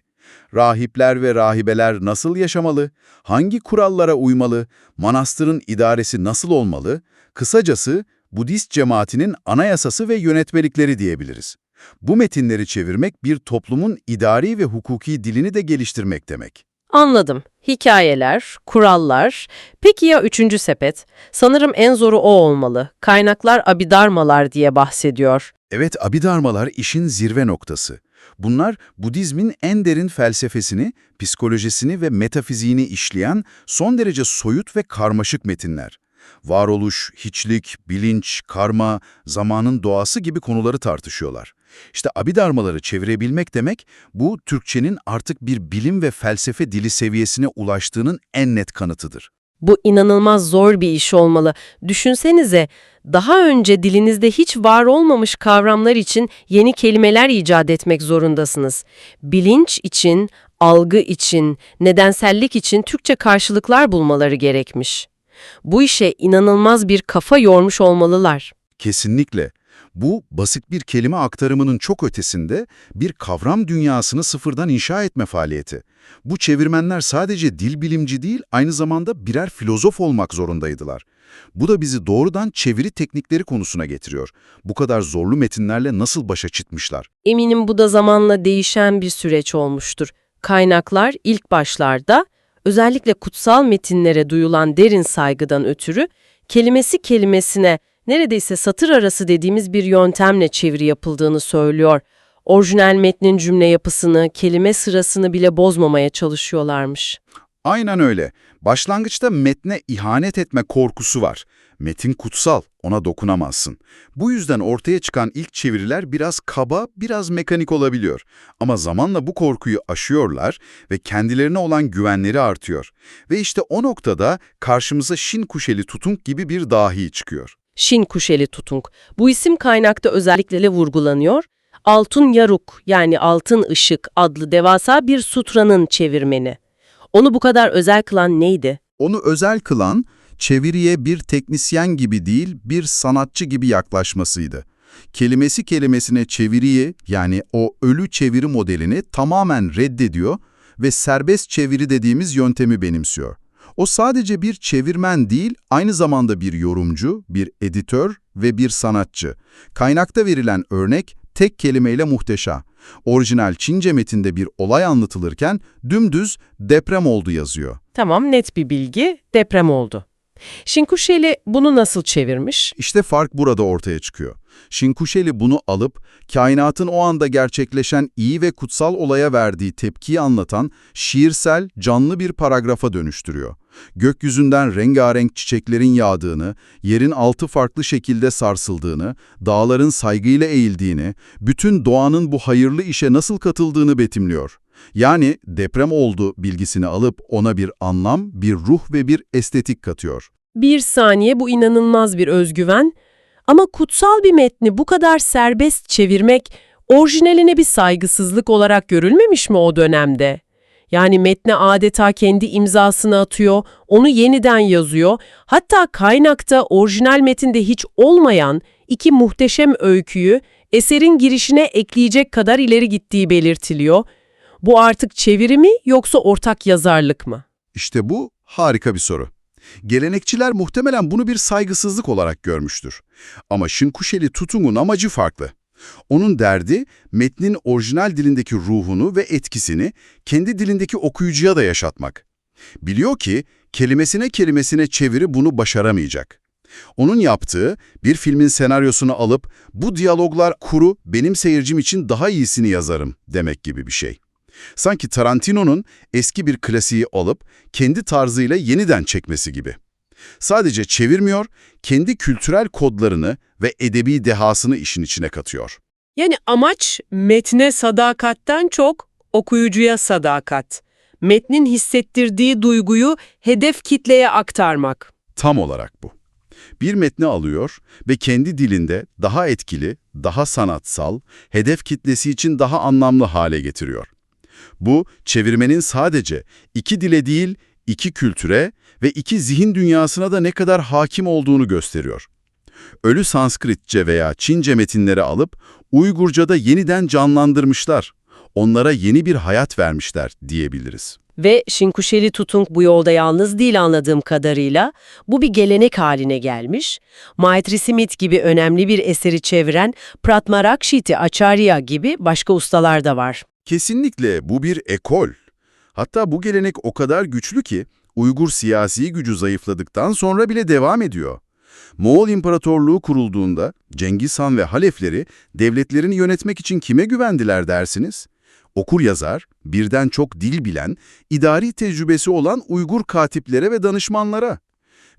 Rahipler ve rahibeler nasıl yaşamalı, hangi kurallara uymalı, manastırın idaresi nasıl olmalı, kısacası Budist cemaatinin anayasası ve yönetmelikleri diyebiliriz. Bu metinleri çevirmek bir toplumun idari ve hukuki dilini de geliştirmek demek. Anladım. Hikayeler, kurallar. Peki ya üçüncü sepet? Sanırım en zoru o olmalı. Kaynaklar Abhidharmalar diye bahsediyor. Evet, Abhidharmalar işin zirve noktası. Bunlar Budizmin en derin felsefesini, psikolojisini ve metafiziğini işleyen son derece soyut ve karmaşık metinler. Varoluş, hiçlik, bilinç, karma, zamanın doğası gibi konuları tartışıyorlar. İşte Abhidharmaları çevirebilmek demek, bu Türkçenin artık bir bilim ve felsefe dili seviyesine ulaştığının en net kanıtıdır. Bu inanılmaz zor bir iş olmalı. Düşünsenize, daha önce dilinizde hiç var olmamış kavramlar için yeni kelimeler icat etmek zorundasınız. Bilinç için, algı için, nedensellik için Türkçe karşılıklar bulmaları gerekmiş. Bu işe inanılmaz bir kafa yormuş olmalılar. Kesinlikle. Bu, basit bir kelime aktarımının çok ötesinde bir kavram dünyasını sıfırdan inşa etme faaliyeti. Bu çevirmenler sadece dil bilimci değil, aynı zamanda birer filozof olmak zorundaydılar. Bu da bizi doğrudan çeviri teknikleri konusuna getiriyor. Bu kadar zorlu metinlerle nasıl başa çıkmışlar? Eminim bu da zamanla değişen bir süreç olmuştur. Kaynaklar ilk başlarda, özellikle kutsal metinlere duyulan derin saygıdan ötürü, kelimesi kelimesine, neredeyse satır arası dediğimiz bir yöntemle çeviri yapıldığını söylüyor. Orijinal metnin cümle yapısını, kelime sırasını bile bozmamaya çalışıyorlarmış. Aynen öyle. Başlangıçta metne ihanet etme korkusu var. Metin kutsal, ona dokunamazsın. Bu yüzden ortaya çıkan ilk çeviriler biraz kaba, biraz mekanik olabiliyor. Ama zamanla bu korkuyu aşıyorlar ve kendilerine olan güvenleri artıyor. Ve işte o noktada karşımıza Şin Kuşeli Tutung gibi bir dahi çıkıyor. Şin Kuşeli Tutung. Bu isim kaynakta özellikle vurgulanıyor. Altun Yaruk yani Altın Işık adlı devasa bir sutranın çevirmeni. Onu bu kadar özel kılan neydi? Onu özel kılan, çeviriye bir teknisyen gibi değil, bir sanatçı gibi yaklaşmasıydı. Kelimesi kelimesine çeviriyi, yani o ölü çeviri modelini tamamen reddediyor ve serbest çeviri dediğimiz yöntemi benimsiyor. O sadece bir çevirmen değil, aynı zamanda bir yorumcu, bir editör ve bir sanatçı. Kaynakta verilen örnek tek kelimeyle muhteşem. Orijinal Çince metinde bir olay anlatılırken dümdüz deprem oldu yazıyor. Tamam, net bir bilgi, deprem oldu. Şinkuşeli bunu nasıl çevirmiş? İşte fark burada ortaya çıkıyor. Şinkuşeli bunu alıp, kainatın o anda gerçekleşen iyi ve kutsal olaya verdiği tepkiyi anlatan şiirsel, canlı bir paragrafa dönüştürüyor. Gökyüzünden rengarenk çiçeklerin yağdığını, yerin altı farklı şekilde sarsıldığını, dağların saygıyla eğildiğini, bütün doğanın bu hayırlı işe nasıl katıldığını betimliyor. Yani deprem oldu bilgisini alıp ona bir anlam, bir ruh ve bir estetik katıyor. Bir saniye, bu inanılmaz bir özgüven. Ama kutsal bir metni bu kadar serbest çevirmek, orijinaline bir saygısızlık olarak görülmemiş mi o dönemde? Yani metne adeta kendi imzasını atıyor, onu yeniden yazıyor. Hatta kaynakta orijinal metinde hiç olmayan iki muhteşem öyküyü eserin girişine ekleyecek kadar ileri gittiği belirtiliyor. Bu artık çeviri mi yoksa ortak yazarlık mı? İşte bu harika bir soru. Gelenekçiler muhtemelen bunu bir saygısızlık olarak görmüştür. Ama Şinkuşeli Tutung'un amacı farklı. Onun derdi, metnin orijinal dilindeki ruhunu ve etkisini kendi dilindeki okuyucuya da yaşatmak. Biliyor ki kelimesine çeviri bunu başaramayacak. Onun yaptığı, bir filmin senaryosunu alıp bu diyaloglar kuru, benim seyircim için daha iyisini yazarım demek gibi bir şey. Sanki Tarantino'nun eski bir klasiği alıp kendi tarzıyla yeniden çekmesi gibi. Sadece çevirmiyor, kendi kültürel kodlarını ve edebi dehasını işin içine katıyor. Yani amaç metne sadakatten çok okuyucuya sadakat. Metnin hissettirdiği duyguyu hedef kitleye aktarmak. Tam olarak bu. Bir metni alıyor ve kendi dilinde daha etkili, daha sanatsal, hedef kitlesi için daha anlamlı hale getiriyor. Bu, çevirmenin sadece iki dile değil, iki kültüre ve iki zihin dünyasına da ne kadar hakim olduğunu gösteriyor. Ölü Sanskritçe veya Çince metinleri alıp Uygurca'da yeniden canlandırmışlar. Onlara yeni bir hayat vermişler diyebiliriz. Ve Şinkuşeli Tutung bu yolda yalnız değil anladığım kadarıyla. Bu bir gelenek haline gelmiş. Maitri Smith gibi önemli bir eseri çeviren Pratmarakshiti Acharya gibi başka ustalar da var. Kesinlikle bu bir ekol. Hatta bu gelenek o kadar güçlü ki Uygur siyasi gücü zayıfladıktan sonra bile devam ediyor. Moğol İmparatorluğu kurulduğunda Cengiz Han ve halefleri devletlerini yönetmek için kime güvendiler dersiniz? Okur-yazar, birden çok dil bilen, idari tecrübesi olan Uygur katiplere ve danışmanlara.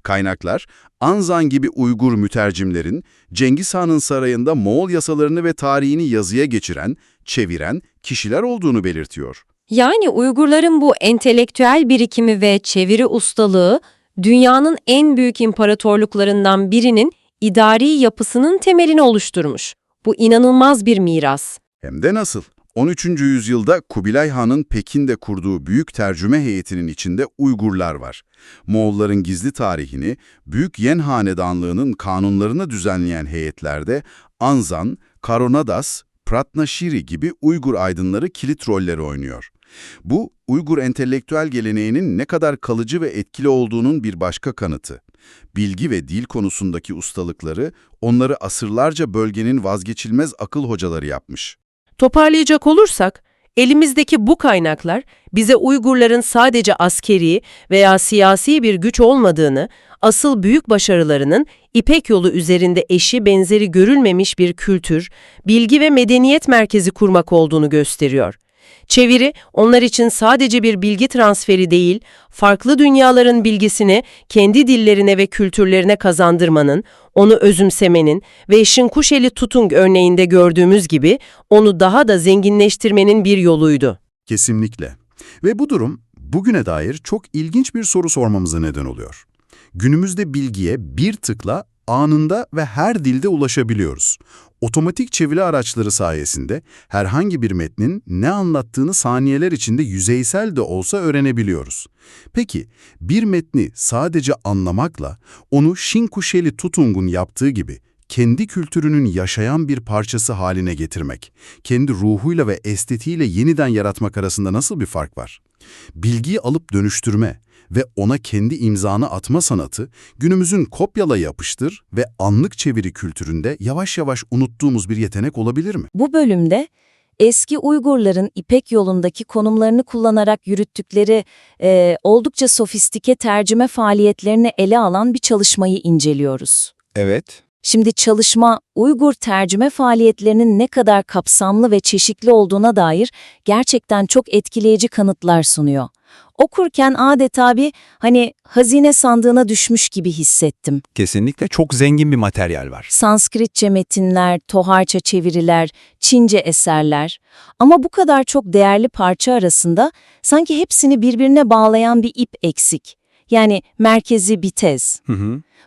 Kaynaklar, Anzan gibi Uygur mütercimlerin Cengiz Han'ın sarayında Moğol yasalarını ve tarihini yazıya geçiren, çeviren kişiler olduğunu belirtiyor. Yani Uygurların bu entelektüel birikimi ve çeviri ustalığı, dünyanın en büyük imparatorluklarından birinin idari yapısının temelini oluşturmuş. Bu inanılmaz bir miras. Hem de nasıl? 13. yüzyılda Kubilay Han'ın Pekin'de kurduğu büyük tercüme heyetinin içinde Uygurlar var. Moğolların gizli tarihini, Büyük Yen Hanedanlığı'nın kanunlarını düzenleyen heyetlerde Anzan, Karonadas, Pratnaşiri gibi Uygur aydınları kilit rolleri oynuyor. Bu, Uygur entelektüel geleneğinin ne kadar kalıcı ve etkili olduğunun bir başka kanıtı. Bilgi ve dil konusundaki ustalıkları, onları asırlarca bölgenin vazgeçilmez akıl hocaları yapmış. Toparlayacak olursak, elimizdeki bu kaynaklar bize Uygurların sadece askeri veya siyasi bir güç olmadığını, asıl büyük başarılarının İpek Yolu üzerinde eşi benzeri görülmemiş bir kültür, bilgi ve medeniyet merkezi kurmak olduğunu gösteriyor. Çeviri, onlar için sadece bir bilgi transferi değil, farklı dünyaların bilgisini kendi dillerine ve kültürlerine kazandırmanın, onu özümsemenin ve Şinkuşeli Tutung örneğinde gördüğümüz gibi onu daha da zenginleştirmenin bir yoluydu. Kesinlikle. Ve bu durum bugüne dair çok ilginç bir soru sormamıza neden oluyor. Günümüzde bilgiye bir tıkla anında ve her dilde ulaşabiliyoruz. Otomatik çeviri araçları sayesinde herhangi bir metnin ne anlattığını saniyeler içinde yüzeysel de olsa öğrenebiliyoruz. Peki bir metni sadece anlamakla onu Şinkuşeli Tutung'un yaptığı gibi kendi kültürünün yaşayan bir parçası haline getirmek, kendi ruhuyla ve estetiğiyle yeniden yaratmak arasında nasıl bir fark var? Bilgiyi alıp dönüştürme ve ona kendi imzanı atma sanatı, günümüzün kopyala yapıştır ve anlık çeviri kültüründe yavaş yavaş unuttuğumuz bir yetenek olabilir mi? Bu bölümde eski Uygurların İpek yolundaki konumlarını kullanarak yürüttükleri oldukça sofistike tercüme faaliyetlerini ele alan bir çalışmayı inceliyoruz. Evet. Şimdi çalışma, Uygur tercüme faaliyetlerinin ne kadar kapsamlı ve çeşitli olduğuna dair gerçekten çok etkileyici kanıtlar sunuyor. Okurken adeta bir hazine sandığına düşmüş gibi hissettim. Kesinlikle çok zengin bir materyal var. Sanskritçe metinler, Toharça çeviriler, Çince eserler. Ama bu kadar çok değerli parça arasında sanki hepsini birbirine bağlayan bir ip eksik. Yani merkezi bir tez.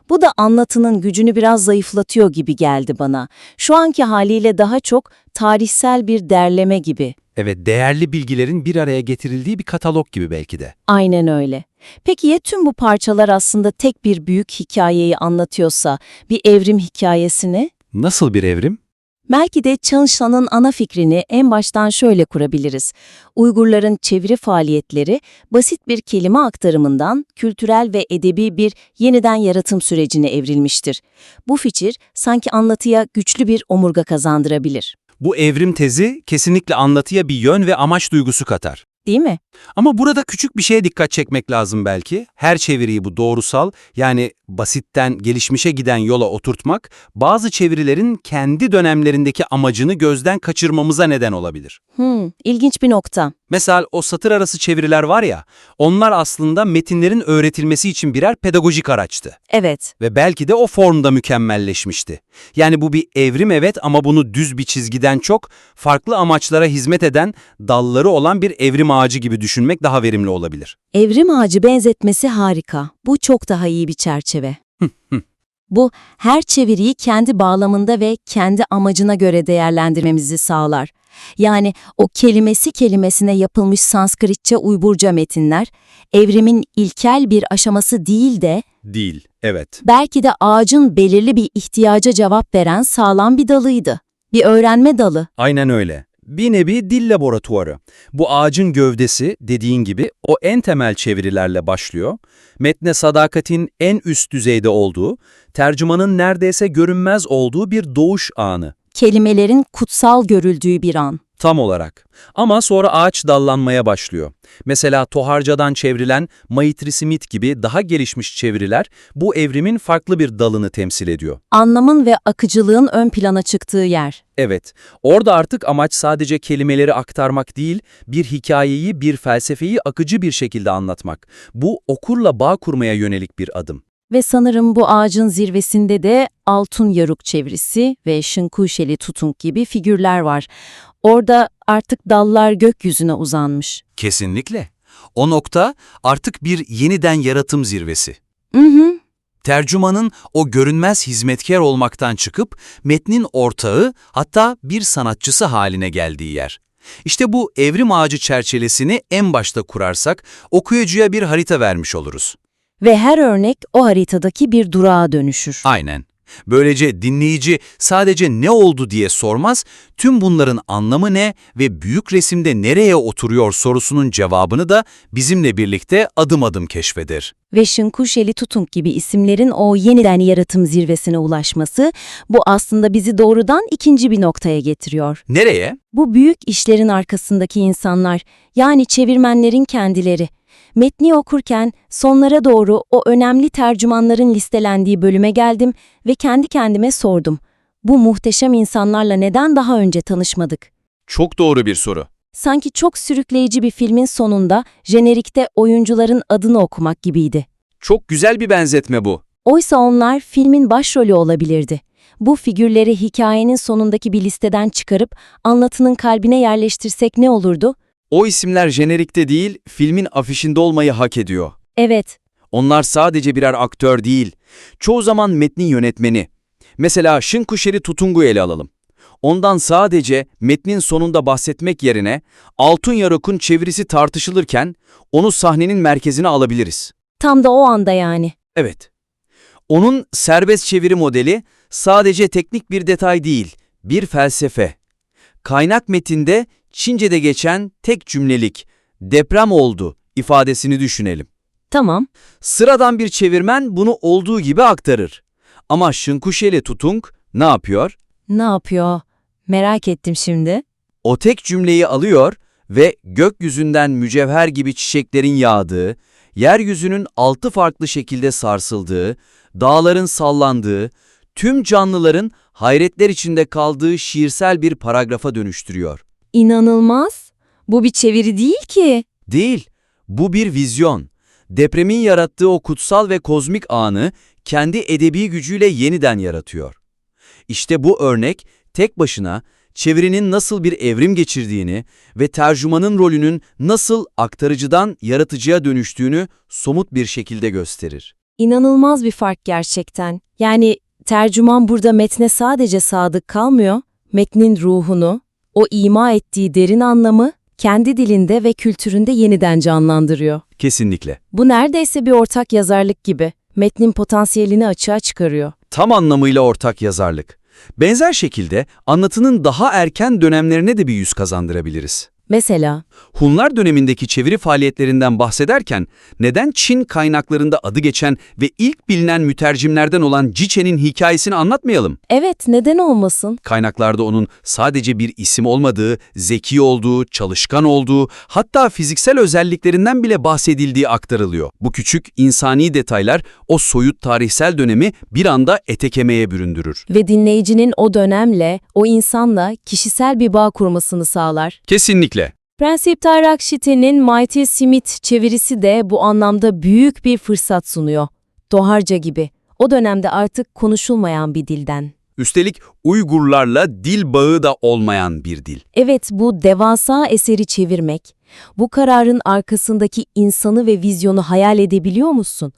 Bu da anlatının gücünü biraz zayıflatıyor gibi geldi bana. Şu anki haliyle daha çok tarihsel bir derleme gibi. Evet, değerli bilgilerin bir araya getirildiği bir katalog gibi belki de. Aynen öyle. Peki ya tüm bu parçalar aslında tek bir büyük hikayeyi anlatıyorsa, bir evrim hikayesini? Nasıl bir evrim? Belki de Çalışan'ın ana fikrini en baştan şöyle kurabiliriz. Uygurların çeviri faaliyetleri basit bir kelime aktarımından kültürel ve edebi bir yeniden yaratım sürecine evrilmiştir. Bu fikir sanki anlatıya güçlü bir omurga kazandırabilir. Bu evrim tezi kesinlikle anlatıya bir yön ve amaç duygusu katar. Değil mi? Ama burada küçük bir şeye dikkat çekmek lazım belki. Her çeviriyi bu doğrusal, yani basitten gelişmişe giden yola oturtmak, bazı çevirilerin kendi dönemlerindeki amacını gözden kaçırmamıza neden olabilir. İlginç bir nokta. Mesela o satır arası çeviriler var ya, onlar aslında metinlerin öğretilmesi için birer pedagojik araçtı. Evet. Ve belki de o formda mükemmelleşmişti. Yani bu bir evrim evet, ama bunu düz bir çizgiden çok farklı amaçlara hizmet eden, dalları olan bir evrim ağacı gibi düşünmek daha verimli olabilir. Evrim ağacı benzetmesi harika. Bu çok daha iyi bir çerçeve. Bu, her çeviriyi kendi bağlamında ve kendi amacına göre değerlendirmemizi sağlar. Yani o kelimesine yapılmış Sanskritçe Uyburca metinler, evrimin ilkel bir aşaması değil de, Değil, evet. belki de ağacın belirli bir ihtiyaca cevap veren sağlam bir dalıydı. Bir öğrenme dalı. Aynen öyle. Bir nevi dil laboratuvarı. Bu ağacın gövdesi, dediğin gibi, o en temel çevirilerle başlıyor. Metne sadakatin en üst düzeyde olduğu, tercümanın neredeyse görünmez olduğu bir doğuş anı. Kelimelerin kutsal görüldüğü bir an. Tam olarak. Ama sonra ağaç dallanmaya başlıyor. Mesela Toharca'dan çevrilen Maitri Smith gibi daha gelişmiş çeviriler bu evrimin farklı bir dalını temsil ediyor. Anlamın ve akıcılığın ön plana çıktığı yer. Evet, orada artık amaç sadece kelimeleri aktarmak değil, bir hikayeyi, bir felsefeyi akıcı bir şekilde anlatmak. Bu okurla bağ kurmaya yönelik bir adım. Ve sanırım bu ağacın zirvesinde de Altun Yaruk çevirisi ve Şınkuşeli Tutung gibi figürler var. Orada artık dallar gökyüzüne uzanmış. Kesinlikle. O nokta artık bir yeniden yaratım zirvesi. Tercümanın o görünmez hizmetkar olmaktan çıkıp metnin ortağı, hatta bir sanatçısı haline geldiği yer. İşte bu evrim ağacı çerçevesini en başta kurarsak okuyucuya bir harita vermiş oluruz. Ve her örnek o haritadaki bir durağa dönüşür. Aynen. Böylece dinleyici sadece ne oldu diye sormaz, tüm bunların anlamı ne ve büyük resimde nereye oturuyor sorusunun cevabını da bizimle birlikte adım adım keşfeder. Ve Şınkuşeli Tutung gibi isimlerin o yeniden yaratım zirvesine ulaşması, bu aslında bizi doğrudan ikinci bir noktaya getiriyor. Nereye? Bu büyük işlerin arkasındaki insanlar, yani çevirmenlerin kendileri. Metni okurken sonlara doğru o önemli tercümanların listelendiği bölüme geldim ve kendi kendime sordum. Bu muhteşem insanlarla neden daha önce tanışmadık? Çok doğru bir soru. Sanki çok sürükleyici bir filmin sonunda jenerikte oyuncuların adını okumak gibiydi. Çok güzel bir benzetme bu. Oysa onlar filmin başrolü olabilirdi. Bu figürleri hikayenin sonundaki bir listeden çıkarıp anlatının kalbine yerleştirsek ne olurdu? O isimler jenerikte değil, filmin afişinde olmayı hak ediyor. Evet. Onlar sadece birer aktör değil, çoğu zaman metnin yönetmeni. Mesela Şınkuşeli Tutung'u ele alalım. Ondan sadece metnin sonunda bahsetmek yerine Altun Yaruk'un çevirisi tartışılırken onu sahnenin merkezine alabiliriz. Tam da o anda yani. Evet. Onun serbest çeviri modeli sadece teknik bir detay değil, bir felsefe. Kaynak metinde Çince'de geçen tek cümlelik "deprem oldu" ifadesini düşünelim. Tamam. Sıradan bir çevirmen bunu olduğu gibi aktarır. Ama Şınkuşeli Tutung ne yapıyor? Ne yapıyor? Merak ettim şimdi. O tek cümleyi alıyor ve gökyüzünden mücevher gibi çiçeklerin yağdığı, yeryüzünün 6 farklı şekilde sarsıldığı, dağların sallandığı, tüm canlıların hayretler içinde kaldığı şiirsel bir paragrafa dönüştürüyor. İnanılmaz. Bu bir çeviri değil ki. Değil, bu bir vizyon. Depremin yarattığı o kutsal ve kozmik anı kendi edebi gücüyle yeniden yaratıyor. İşte bu örnek tek başına çevirinin nasıl bir evrim geçirdiğini ve tercümanın rolünün nasıl aktarıcıdan yaratıcıya dönüştüğünü somut bir şekilde gösterir. İnanılmaz bir fark gerçekten. Yani tercüman burada metne sadece sadık kalmıyor, metnin ruhunu, o ima ettiği derin anlamı kendi dilinde ve kültüründe yeniden canlandırıyor. Kesinlikle. Bu neredeyse bir ortak yazarlık gibi. Metnin potansiyelini açığa çıkarıyor. Tam anlamıyla ortak yazarlık. Benzer şekilde anlatının daha erken dönemlerine de bir yüz kazandırabiliriz. Mesela, Hunlar dönemindeki çeviri faaliyetlerinden bahsederken neden Çin kaynaklarında adı geçen ve ilk bilinen mütercimlerden olan Cice'nin hikayesini anlatmayalım? evet neden olmasın? Kaynaklarda onun sadece bir isim olmadığı, zeki olduğu, çalışkan olduğu, hatta fiziksel özelliklerinden bile bahsedildiği aktarılıyor. Bu küçük insani detaylar o soyut tarihsel dönemi bir anda ete kemiğe büründürür. Ve dinleyicinin o dönemle, o insanla kişisel bir bağ kurmasını sağlar. Kesinlikle. Prensip Tarakşiti'nin Mighty Smith çevirisi de bu anlamda büyük bir fırsat sunuyor. Toharca gibi. O dönemde artık konuşulmayan bir dilden. Üstelik Uygurlarla dil bağı da olmayan bir dil. Evet, bu devasa eseri çevirmek, bu kararın arkasındaki insanı ve vizyonu hayal edebiliyor musun?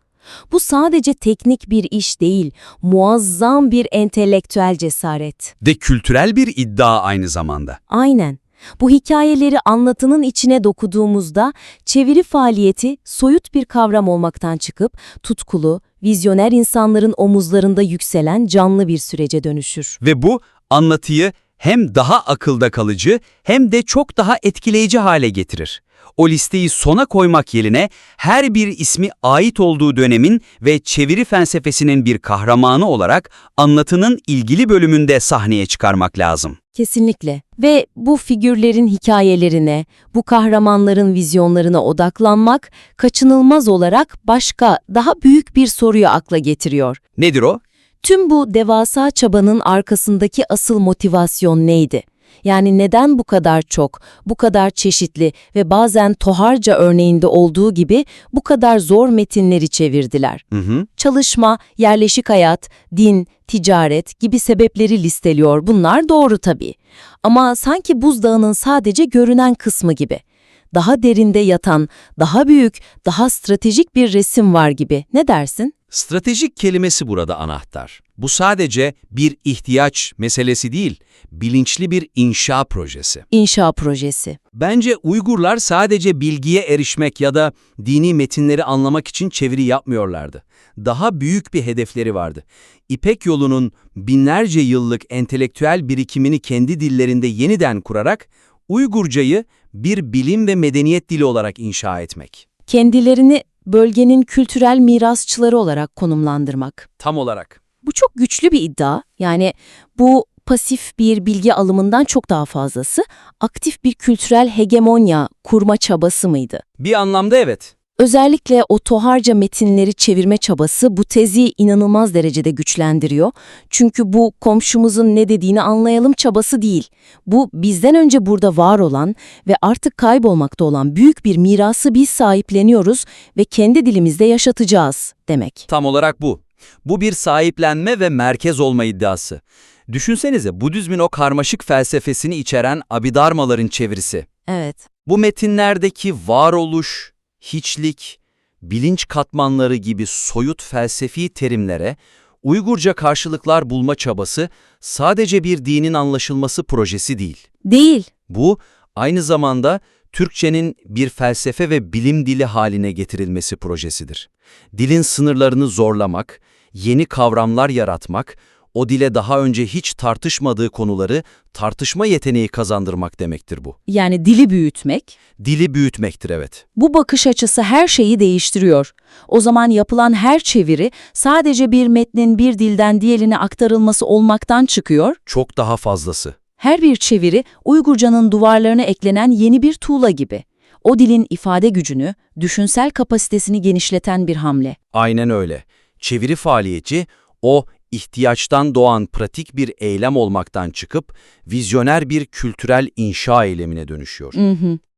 Bu sadece teknik bir iş değil, muazzam bir entelektüel cesaret. Ve kültürel bir iddia aynı zamanda. Aynen. Bu hikayeleri anlatının içine dokuduğumuzda çeviri faaliyeti soyut bir kavram olmaktan çıkıp tutkulu, vizyoner insanların omuzlarında yükselen canlı bir sürece dönüşür. Ve bu anlatıyı hem daha akılda kalıcı hem de çok daha etkileyici hale getirir. O listeyi sona koymak yerine her bir ismi ait olduğu dönemin ve çeviri felsefesinin bir kahramanı olarak anlatının ilgili bölümünde sahneye çıkarmak lazım. Kesinlikle. Ve bu figürlerin hikayelerine, bu kahramanların vizyonlarına odaklanmak kaçınılmaz olarak başka, daha büyük bir soruyu akla getiriyor. Nedir o? Tüm bu devasa çabanın arkasındaki asıl motivasyon neydi? Yani neden bu kadar çok, bu kadar çeşitli ve bazen Toharca örneğinde olduğu gibi bu kadar zor metinleri çevirdiler? Çalışma, yerleşik hayat, din, ticaret gibi sebepleri listeliyor. Bunlar doğru tabii. Ama sanki buzdağının sadece görünen kısmı gibi. Daha derinde yatan, daha büyük, daha stratejik bir resim var gibi. Ne dersin? Stratejik kelimesi burada anahtar. Bu sadece bir ihtiyaç meselesi değil, bilinçli bir inşa projesi. İnşa projesi. Bence Uygurlar sadece bilgiye erişmek ya da dini metinleri anlamak için çeviri yapmıyorlardı. Daha büyük bir hedefleri vardı. İpek yolunun binlerce yıllık entelektüel birikimini kendi dillerinde yeniden kurarak Uygurcayı bir bilim ve medeniyet dili olarak inşa etmek. Kendilerini bölgenin kültürel mirasçıları olarak konumlandırmak. Tam olarak. Bu çok güçlü bir iddia. Yani bu pasif bir bilgi alımından çok daha fazlası, aktif bir kültürel hegemonya kurma çabası mıydı? Bir anlamda evet. Özellikle o Toharca metinleri çevirme çabası bu tezi inanılmaz derecede güçlendiriyor. Çünkü bu komşumuzun ne dediğini anlayalım çabası değil. Bu bizden önce burada var olan ve artık kaybolmakta olan büyük bir mirası biz sahipleniyoruz ve kendi dilimizde yaşatacağız demek. Tam olarak bu. Bu bir sahiplenme ve merkez olma iddiası. Düşünsenize Budizmin o karmaşık felsefesini içeren Abhidharmaların çevirisi. Evet. Bu metinlerdeki varoluş, hiçlik, bilinç katmanları gibi soyut felsefi terimlere Uygurca karşılıklar bulma çabası sadece bir dinin anlaşılması projesi değil. Değil. Bu aynı zamanda Türkçenin bir felsefe ve bilim dili haline getirilmesi projesidir. Dilin sınırlarını zorlamak, yeni kavramlar yaratmak, O dile daha önce hiç tartışmadığı konuları tartışma yeteneği kazandırmak demektir bu. Yani dili büyütmek. Dili büyütmektir, evet. Bu bakış açısı her şeyi değiştiriyor. O zaman yapılan her çeviri sadece bir metnin bir dilden diğerine aktarılması olmaktan çıkıyor. Çok daha fazlası. Her bir çeviri Uygurcanın duvarlarına eklenen yeni bir tuğla gibi. O dilin ifade gücünü, düşünsel kapasitesini genişleten bir hamle. Aynen öyle. Çeviri faaliyeti o ihtiyaçtan doğan pratik bir eylem olmaktan çıkıp vizyoner bir kültürel inşa eylemine dönüşüyor.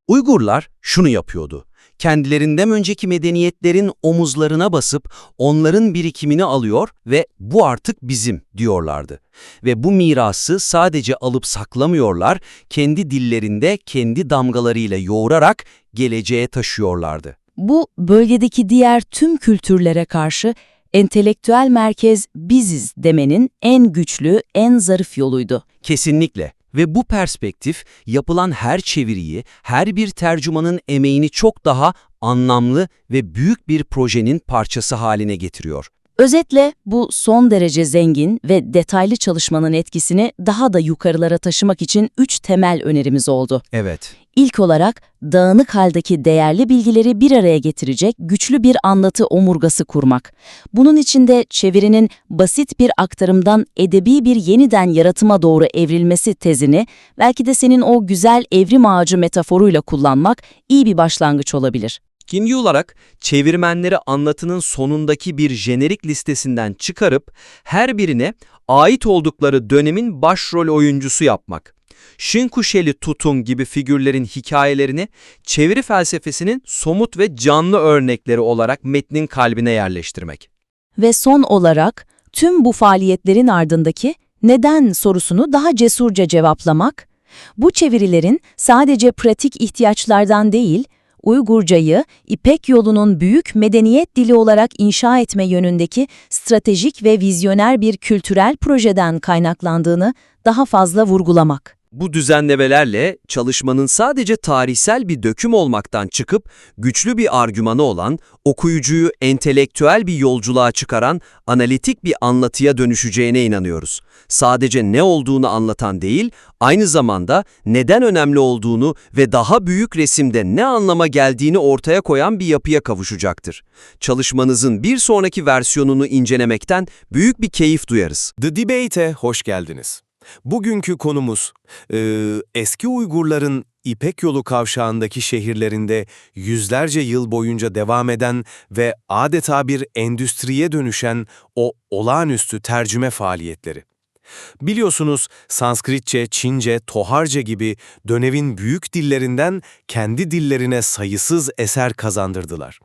Uygurlar şunu yapıyordu. Kendilerinden önceki medeniyetlerin omuzlarına basıp onların birikimini alıyor ve bu artık bizim diyorlardı. Ve bu mirası sadece alıp saklamıyorlar, kendi dillerinde kendi damgalarıyla yoğurarak geleceğe taşıyorlardı. Bu bölgedeki diğer tüm kültürlere karşı entelektüel merkez biziz demenin en güçlü, en zarif yoluydu. Kesinlikle. Ve bu perspektif yapılan her çeviriyi, her bir tercümanın emeğini çok daha anlamlı ve büyük bir projenin parçası haline getiriyor. Özetle bu son derece zengin ve detaylı çalışmanın etkisini daha da yukarılara taşımak için 3 temel önerimiz oldu. Evet. İlk olarak dağınık haldeki değerli bilgileri bir araya getirecek güçlü bir anlatı omurgası kurmak. Bunun için de çevirinin basit bir aktarımdan edebi bir yeniden yaratıma doğru evrilmesi tezini belki de senin o güzel evrim ağacı metaforuyla kullanmak iyi bir başlangıç olabilir. İkinci olarak çevirmenleri anlatının sonundaki bir jenerik listesinden çıkarıp her birine ait oldukları dönemin başrol oyuncusu yapmak. Şinkuşeli Tutun gibi figürlerin hikayelerini çeviri felsefesinin somut ve canlı örnekleri olarak metnin kalbine yerleştirmek. Ve son olarak tüm bu faaliyetlerin ardındaki neden sorusunu daha cesurca cevaplamak. Bu çevirilerin sadece pratik ihtiyaçlardan değil, Uygurcayı İpek yolunun büyük medeniyet dili olarak inşa etme yönündeki stratejik ve vizyoner bir kültürel projeden kaynaklandığını daha fazla vurgulamak. Bu düzenlemelerle çalışmanın sadece tarihsel bir döküm olmaktan çıkıp güçlü bir argümanı olan, okuyucuyu entelektüel bir yolculuğa çıkaran analitik bir anlatıya dönüşeceğine inanıyoruz. Sadece ne olduğunu anlatan değil, aynı zamanda neden önemli olduğunu ve daha büyük resimde ne anlama geldiğini ortaya koyan bir yapıya kavuşacaktır. Çalışmanızın bir sonraki versiyonunu incelemekten büyük bir keyif duyarız. The Debate'e hoş geldiniz. Bugünkü konumuz, eski Uygurların İpek Yolu kavşağındaki şehirlerinde yüzlerce yıl boyunca devam eden ve adeta bir endüstriye dönüşen o olağanüstü tercüme faaliyetleri. Biliyorsunuz Sanskritçe, Çince, Toharca gibi dönemin büyük dillerinden kendi dillerine sayısız eser kazandırdılar.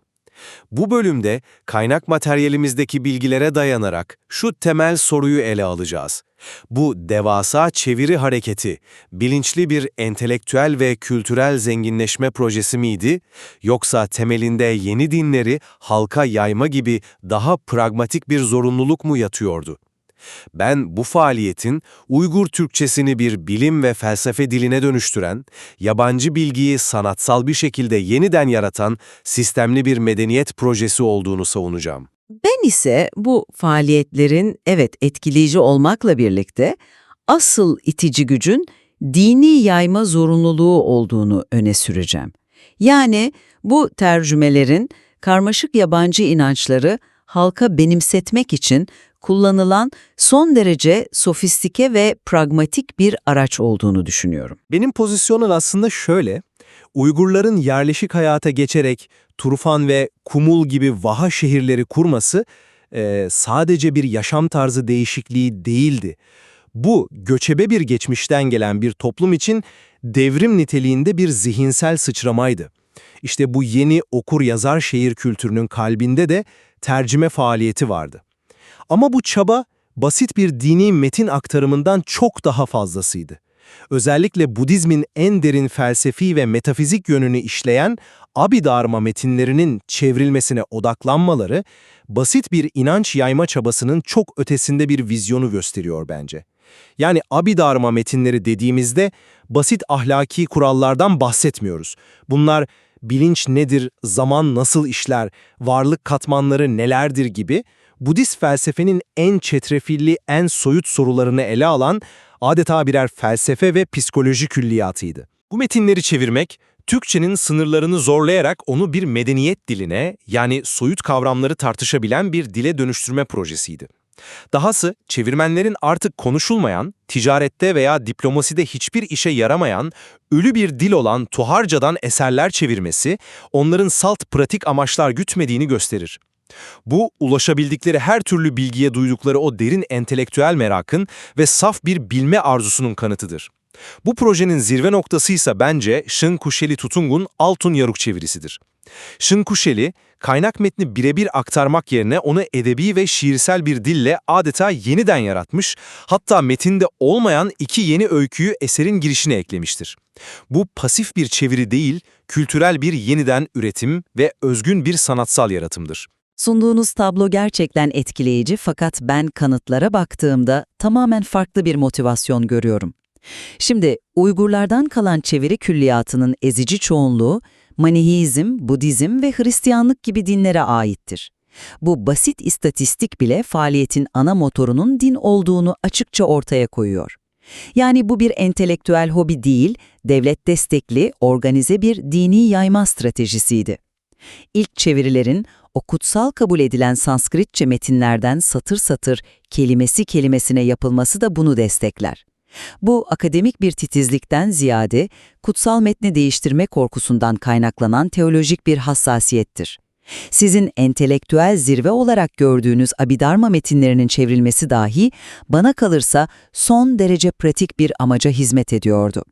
Bu bölümde kaynak materyalimizdeki bilgilere dayanarak şu temel soruyu ele alacağız. Bu devasa çeviri hareketi, bilinçli bir entelektüel ve kültürel zenginleşme projesi miydi, yoksa temelinde yeni dinleri halka yayma gibi daha pragmatik bir zorunluluk mu yatıyordu? Ben bu faaliyetin Uygur Türkçesini bir bilim ve felsefe diline dönüştüren, yabancı bilgiyi sanatsal bir şekilde yeniden yaratan sistemli bir medeniyet projesi olduğunu savunacağım. Ben ise bu faaliyetlerin etkileyici olmakla birlikte asıl itici gücün dini yayma zorunluluğu olduğunu öne süreceğim. Yani bu tercümelerin karmaşık yabancı inançları halka benimsetmek için kullanılan son derece sofistike ve pragmatik bir araç olduğunu düşünüyorum. Benim pozisyonum aslında şöyle, Uygurların yerleşik hayata geçerek Turfan ve Kumul gibi vaha şehirleri kurması sadece bir yaşam tarzı değişikliği değildi. Bu, göçebe bir geçmişten gelen bir toplum için devrim niteliğinde bir zihinsel sıçramaydı. İşte bu yeni okur-yazar şehir kültürünün kalbinde de tercüme faaliyeti vardı. Ama bu çaba basit bir dini metin aktarımından çok daha fazlasıydı. Özellikle Budizmin en derin felsefi ve metafizik yönünü işleyen Abhidharma metinlerinin çevrilmesine odaklanmaları, basit bir inanç yayma çabasının çok ötesinde bir vizyonu gösteriyor bence. Yani Abhidharma metinleri dediğimizde basit ahlaki kurallardan bahsetmiyoruz. Bunlar bilinç nedir, zaman nasıl işler, varlık katmanları nelerdir gibi Budist felsefenin en çetrefilli, en soyut sorularını ele alan adeta birer felsefe ve psikoloji külliyatıydı. Bu metinleri çevirmek, Türkçenin sınırlarını zorlayarak onu bir medeniyet diline, yani soyut kavramları tartışabilen bir dile dönüştürme projesiydi. Dahası çevirmenlerin artık konuşulmayan, ticarette veya diplomaside hiçbir işe yaramayan, ölü bir dil olan Toharca'dan eserler çevirmesi, onların salt pratik amaçlar gütmediğini gösterir. Bu, ulaşabildikleri her türlü bilgiye duydukları o derin entelektüel merakın ve saf bir bilme arzusunun kanıtıdır. Bu projenin zirve noktası ise bence Şınkuşeli Tutung'un Altun Yaruk çevirisidir. Şınkuşeli, kaynak metni birebir aktarmak yerine onu edebi ve şiirsel bir dille adeta yeniden yaratmış, hatta metinde olmayan 2 yeni öyküyü eserin girişine eklemiştir. Bu pasif bir çeviri değil, kültürel bir yeniden üretim ve özgün bir sanatsal yaratımdır. Sunduğunuz tablo gerçekten etkileyici fakat ben kanıtlara baktığımda tamamen farklı bir motivasyon görüyorum. Şimdi Uygurlardan kalan çeviri külliyatının ezici çoğunluğu Maniheizm, Budizm ve Hristiyanlık gibi dinlere aittir. Bu basit istatistik bile faaliyetin ana motorunun din olduğunu açıkça ortaya koyuyor. Yani bu bir entelektüel hobi değil, devlet destekli, organize bir dini yayma stratejisiydi. İlk çevirilerin o kutsal kabul edilen Sanskritçe metinlerden satır satır, kelimesi kelimesine yapılması da bunu destekler. Bu akademik bir titizlikten ziyade kutsal metni değiştirme korkusundan kaynaklanan teolojik bir hassasiyettir. Sizin entelektüel zirve olarak gördüğünüz Abhidharma metinlerinin çevrilmesi dahi bana kalırsa son derece pratik bir amaca hizmet ediyordu.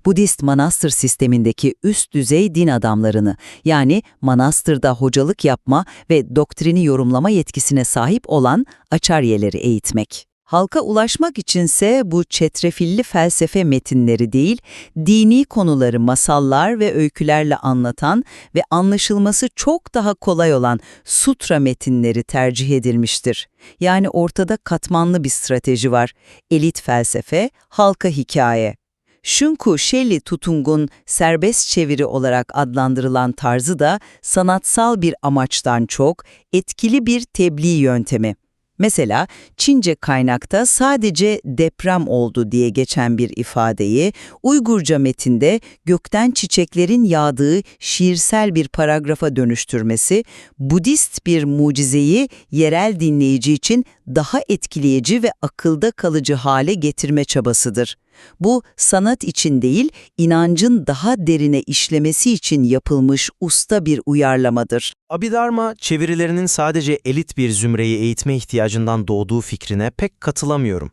Budist manastır sistemindeki üst düzey din adamlarını, yani manastırda hocalık yapma ve doktrini yorumlama yetkisine sahip olan acharyeleri eğitmek. Halka ulaşmak içinse bu çetrefilli felsefe metinleri değil, dini konuları masallar ve öykülerle anlatan ve anlaşılması çok daha kolay olan sutra metinleri tercih edilmiştir. Yani ortada katmanlı bir strateji var. Elit felsefe, halka hikaye. Şınkuşeli Tutung'un serbest çeviri olarak adlandırılan tarzı da sanatsal bir amaçtan çok etkili bir tebliğ yöntemi. Mesela Çince kaynakta sadece deprem oldu diye geçen bir ifadeyi Uygurca metinde gökten çiçeklerin yağdığı şiirsel bir paragrafa dönüştürmesi, Budist bir mucizeyi yerel dinleyici için daha etkileyici ve akılda kalıcı hale getirme çabasıdır. Bu sanat için değil, inancın daha derine işlemesi için yapılmış usta bir uyarlamadır. Abhidharma, çevirilerinin sadece elit bir zümreyi eğitme ihtiyacından doğduğu fikrine pek katılamıyorum.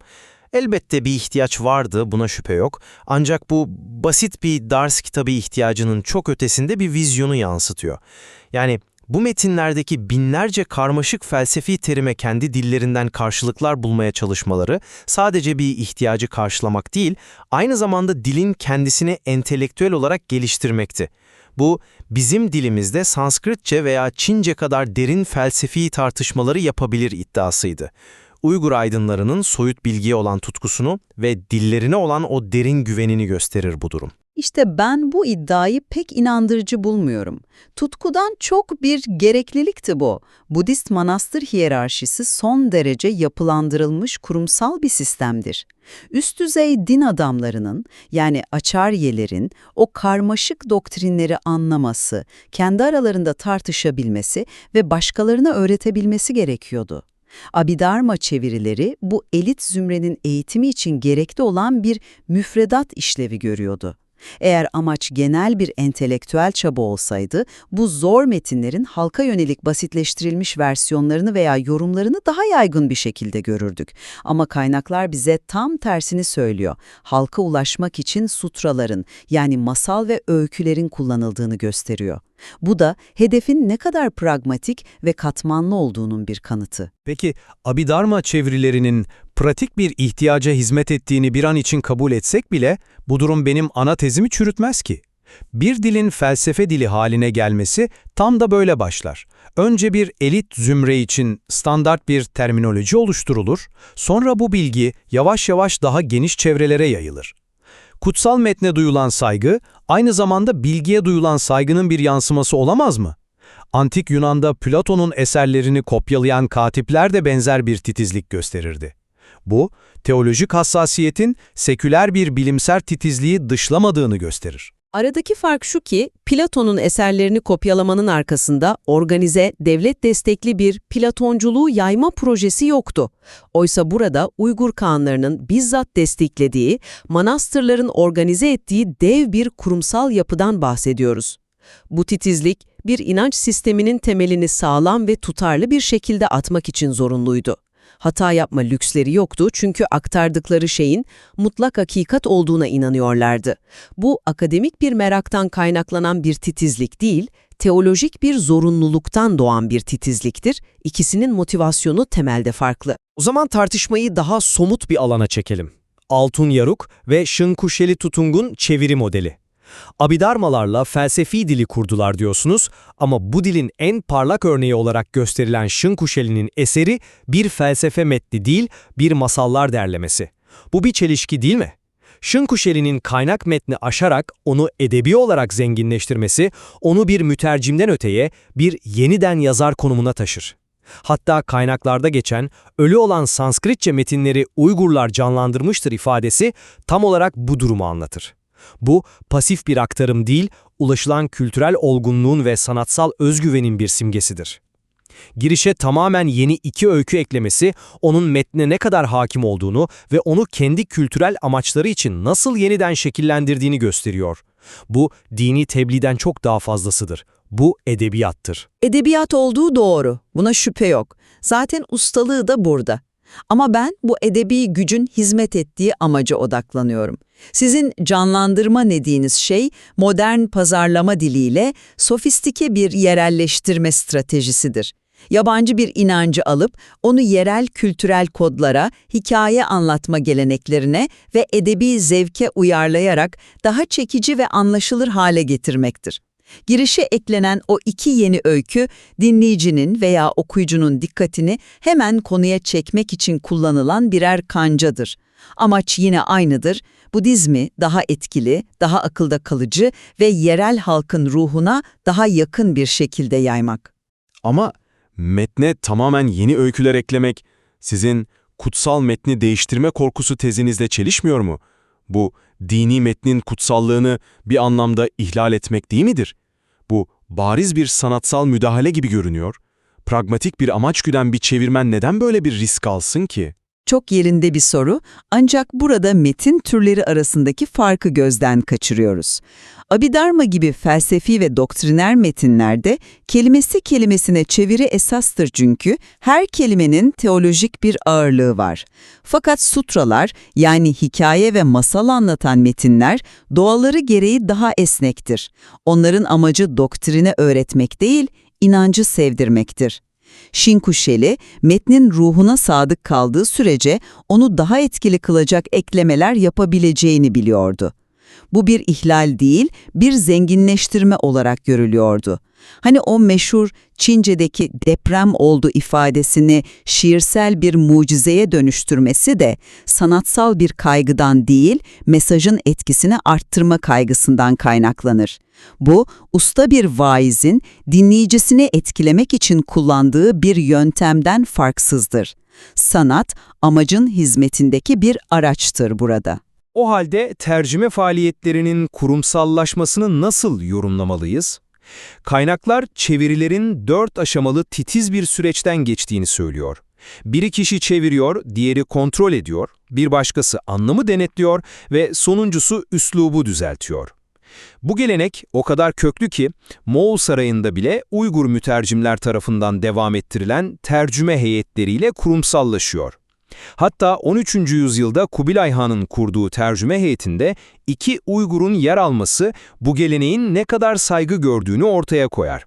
Elbette bir ihtiyaç vardı, buna şüphe yok. Ancak bu basit bir ders kitabı ihtiyacının çok ötesinde bir vizyonu yansıtıyor. Yani bu metinlerdeki binlerce karmaşık felsefi terime kendi dillerinden karşılıklar bulmaya çalışmaları sadece bir ihtiyacı karşılamak değil, aynı zamanda dilin kendisini entelektüel olarak geliştirmekti. Bu, bizim dilimizde Sanskritçe veya Çince kadar derin felsefi tartışmaları yapabilir iddiasıydı. Uygur aydınlarının soyut bilgiye olan tutkusunu ve dillerine olan o derin güvenini gösterir bu durum. İşte ben bu iddiayı pek inandırıcı bulmuyorum. Tutkudan çok bir gereklilikti bu. Budist manastır hiyerarşisi son derece yapılandırılmış kurumsal bir sistemdir. Üst düzey din adamlarının, yani acharyelerin o karmaşık doktrinleri anlaması, kendi aralarında tartışabilmesi ve başkalarına öğretebilmesi gerekiyordu. Abhidharma çevirileri bu elit zümrenin eğitimi için gerekli olan bir müfredat işlevi görüyordu. Eğer amaç genel bir entelektüel çaba olsaydı, bu zor metinlerin halka yönelik basitleştirilmiş versiyonlarını veya yorumlarını daha yaygın bir şekilde görürdük. Ama kaynaklar bize tam tersini söylüyor. Halka ulaşmak için sutraların, yani masal ve öykülerin kullanıldığını gösteriyor. Bu da hedefin ne kadar pragmatik ve katmanlı olduğunun bir kanıtı. Peki Abhidharma çevirilerinin pratik bir ihtiyaca hizmet ettiğini bir an için kabul etsek bile bu durum benim ana tezimi çürütmez ki. Bir dilin felsefe dili haline gelmesi tam da böyle başlar. Önce bir elit zümre için standart bir terminoloji oluşturulur, sonra bu bilgi yavaş yavaş daha geniş çevrelere yayılır. Kutsal metne duyulan saygı, aynı zamanda bilgiye duyulan saygının bir yansıması olamaz mı? Antik Yunan'da Platon'un eserlerini kopyalayan katipler de benzer bir titizlik gösterirdi. Bu, teolojik hassasiyetin seküler bir bilimsel titizliği dışlamadığını gösterir. Aradaki fark şu ki, Platon'un eserlerini kopyalamanın arkasında organize, devlet destekli bir Platonculuğu yayma projesi yoktu. Oysa burada Uygur Kağanlarının bizzat desteklediği, manastırların organize ettiği dev bir kurumsal yapıdan bahsediyoruz. Bu titizlik, bir inanç sisteminin temelini sağlam ve tutarlı bir şekilde atmak için zorunluydu. Hata yapma lüksleri yoktu çünkü aktardıkları şeyin mutlak hakikat olduğuna inanıyorlardı. Bu akademik bir meraktan kaynaklanan bir titizlik değil, teolojik bir zorunluluktan doğan bir titizliktir. İkisinin motivasyonu temelde farklı. O zaman tartışmayı daha somut bir alana çekelim. Altun Yaruk ve Şınkuşeli Tutung'un çeviri modeli. Abhidharmalarla felsefi dili kurdular diyorsunuz ama bu dilin en parlak örneği olarak gösterilen Şınkuşeli'nin eseri bir felsefe metni değil, bir masallar derlemesi. Bu bir çelişki değil mi? Şınkuşeli'nin kaynak metni aşarak onu edebi olarak zenginleştirmesi, onu bir mütercimden öteye bir yeniden yazar konumuna taşır. Hatta kaynaklarda geçen ölü olan Sanskritçe metinleri Uygurlar canlandırmıştır ifadesi tam olarak bu durumu anlatır. Bu, pasif bir aktarım değil, ulaşılan kültürel olgunluğun ve sanatsal özgüvenin bir simgesidir. Girişe tamamen yeni 2 öykü eklemesi, onun metne ne kadar hakim olduğunu ve onu kendi kültürel amaçları için nasıl yeniden şekillendirdiğini gösteriyor. Bu, dini tebliğden çok daha fazlasıdır. Bu edebiyattır. Edebiyat olduğu doğru, buna şüphe yok. Zaten ustalığı da burada. Ama ben bu edebi gücün hizmet ettiği amaca odaklanıyorum. Sizin canlandırma dediğiniz şey modern pazarlama diliyle sofistike bir yerelleştirme stratejisidir. Yabancı bir inancı alıp onu yerel kültürel kodlara, hikaye anlatma geleneklerine ve edebi zevke uyarlayarak daha çekici ve anlaşılır hale getirmektir. Girişe eklenen o 2 yeni öykü, dinleyicinin veya okuyucunun dikkatini hemen konuya çekmek için kullanılan birer kancadır. Amaç yine aynıdır, Budizmi daha etkili, daha akılda kalıcı ve yerel halkın ruhuna daha yakın bir şekilde yaymak. Ama metne tamamen yeni öyküler eklemek, sizin kutsal metni değiştirme korkusu tezinizle çelişmiyor mu? Bu, dini metnin kutsallığını bir anlamda ihlal etmek değil midir? Bu, bariz bir sanatsal müdahale gibi görünüyor. Pragmatik bir amaç güden bir çevirmen neden böyle bir risk alsın ki? Çok yerinde bir soru, ancak burada metin türleri arasındaki farkı gözden kaçırıyoruz. Abhidharma gibi felsefi ve doktriner metinlerde kelimesi kelimesine çeviri esastır çünkü her kelimenin teolojik bir ağırlığı var. Fakat sutralar, yani hikaye ve masal anlatan metinler doğaları gereği daha esnektir. Onların amacı doktrine öğretmek değil, inancı sevdirmektir. Şinkuşeli, metnin ruhuna sadık kaldığı sürece onu daha etkili kılacak eklemeler yapabileceğini biliyordu. Bu bir ihlal değil, bir zenginleştirme olarak görülüyordu. Hani o meşhur Çince'deki deprem oldu ifadesini şiirsel bir mucizeye dönüştürmesi de sanatsal bir kaygıdan değil, mesajın etkisini arttırma kaygısından kaynaklanır. Bu, usta bir vaizin dinleyicisini etkilemek için kullandığı bir yöntemden farksızdır. Sanat, amacın hizmetindeki bir araçtır burada. O halde tercüme faaliyetlerinin kurumsallaşmasını nasıl yorumlamalıyız? Kaynaklar çevirilerin 4 aşamalı titiz bir süreçten geçtiğini söylüyor. Biri kişi çeviriyor, diğeri kontrol ediyor, bir başkası anlamı denetliyor ve sonuncusu üslubu düzeltiyor. Bu gelenek o kadar köklü ki Moğol Sarayı'nda bile Uygur mütercimler tarafından devam ettirilen tercüme heyetleriyle kurumsallaşıyor. Hatta 13. yüzyılda Kubilay Han'ın kurduğu tercüme heyetinde 2 Uygur'un yer alması bu geleneğin ne kadar saygı gördüğünü ortaya koyar.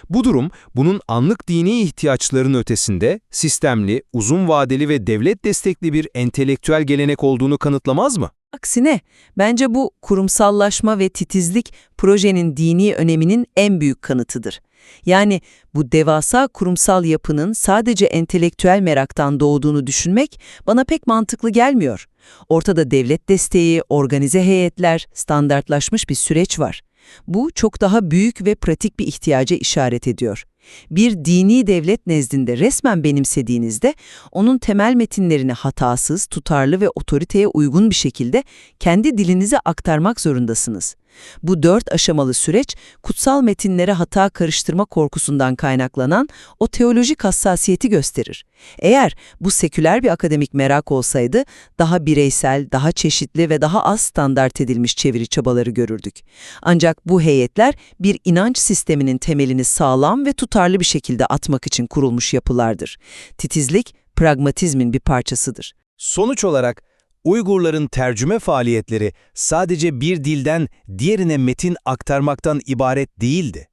Bu durum, bunun anlık dini ihtiyaçların ötesinde sistemli, uzun vadeli ve devlet destekli bir entelektüel gelenek olduğunu kanıtlamaz mı? Aksine, bence bu kurumsallaşma ve titizlik projenin dini öneminin en büyük kanıtıdır. Yani bu devasa kurumsal yapının sadece entelektüel meraktan doğduğunu düşünmek bana pek mantıklı gelmiyor. Ortada devlet desteği, organize heyetler, standartlaşmış bir süreç var. Bu çok daha büyük ve pratik bir ihtiyaca işaret ediyor. Bir dini devlet nezdinde resmen benimsediğinizde onun temel metinlerini hatasız, tutarlı ve otoriteye uygun bir şekilde kendi dilinize aktarmak zorundasınız. Bu 4 aşamalı süreç, kutsal metinlere hata karıştırma korkusundan kaynaklanan o teolojik hassasiyeti gösterir. Eğer bu seküler bir akademik merak olsaydı, daha bireysel, daha çeşitli ve daha az standart edilmiş çeviri çabaları görürdük. Ancak bu heyetler bir inanç sisteminin temelini sağlam ve tutarlı bir şekilde atmak için kurulmuş yapılardır. Titizlik, pragmatizmin bir parçasıdır. Sonuç olarak Uygurların tercüme faaliyetleri sadece bir dilden diğerine metin aktarmaktan ibaret değildi.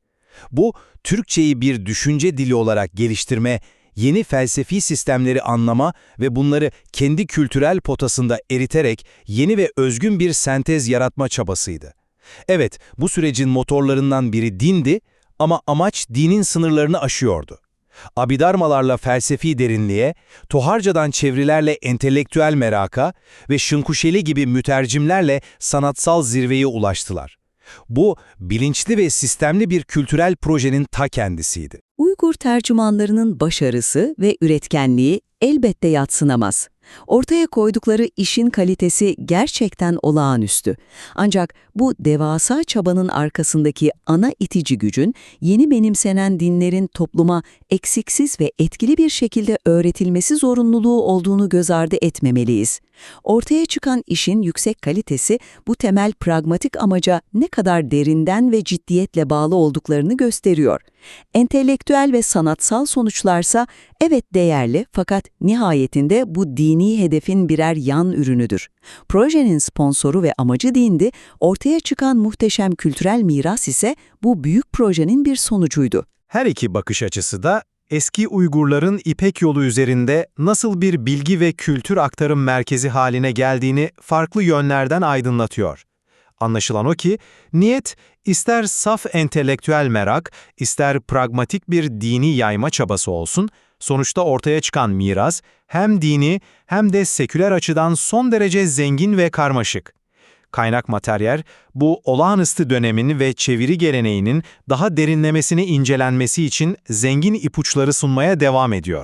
Bu, Türkçeyi bir düşünce dili olarak geliştirme, yeni felsefi sistemleri anlama ve bunları kendi kültürel potasında eriterek yeni ve özgün bir sentez yaratma çabasıydı. Evet, bu sürecin motorlarından biri dindi ama amaç dinin sınırlarını aşıyordu. Abhidharmalarla felsefi derinliğe, Toharca'dan çevirilerle entelektüel meraka ve Şınkuşeli gibi mütercimlerle sanatsal zirveye ulaştılar. Bu, bilinçli ve sistemli bir kültürel projenin ta kendisiydi. Uygur tercümanlarının başarısı ve üretkenliği elbette yadsınamaz. Ortaya koydukları işin kalitesi gerçekten olağanüstü. Ancak bu devasa çabanın arkasındaki ana itici gücün yeni benimsenen dinlerin topluma eksiksiz ve etkili bir şekilde öğretilmesi zorunluluğu olduğunu göz ardı etmemeliyiz. Ortaya çıkan işin yüksek kalitesi bu temel pragmatik amaca ne kadar derinden ve ciddiyetle bağlı olduklarını gösteriyor. Entelektüel ve sanatsal sonuçlarsa evet değerli fakat nihayetinde bu dini hedefin birer yan ürünüdür. Projenin sponsoru ve amacı dindi, ortaya çıkan muhteşem kültürel miras ise bu büyük projenin bir sonucuydu. Her iki bakış açısı da eski Uygurların İpek Yolu üzerinde nasıl bir bilgi ve kültür aktarım merkezi haline geldiğini farklı yönlerden aydınlatıyor. Anlaşılan o ki, niyet ister saf entelektüel merak, ister pragmatik bir dini yayma çabası olsun, sonuçta ortaya çıkan miras hem dini hem de seküler açıdan son derece zengin ve karmaşık. Kaynak materyal, bu olağanüstü dönemin ve çeviri geleneğinin daha derinlemesine incelenmesi için zengin ipuçları sunmaya devam ediyor.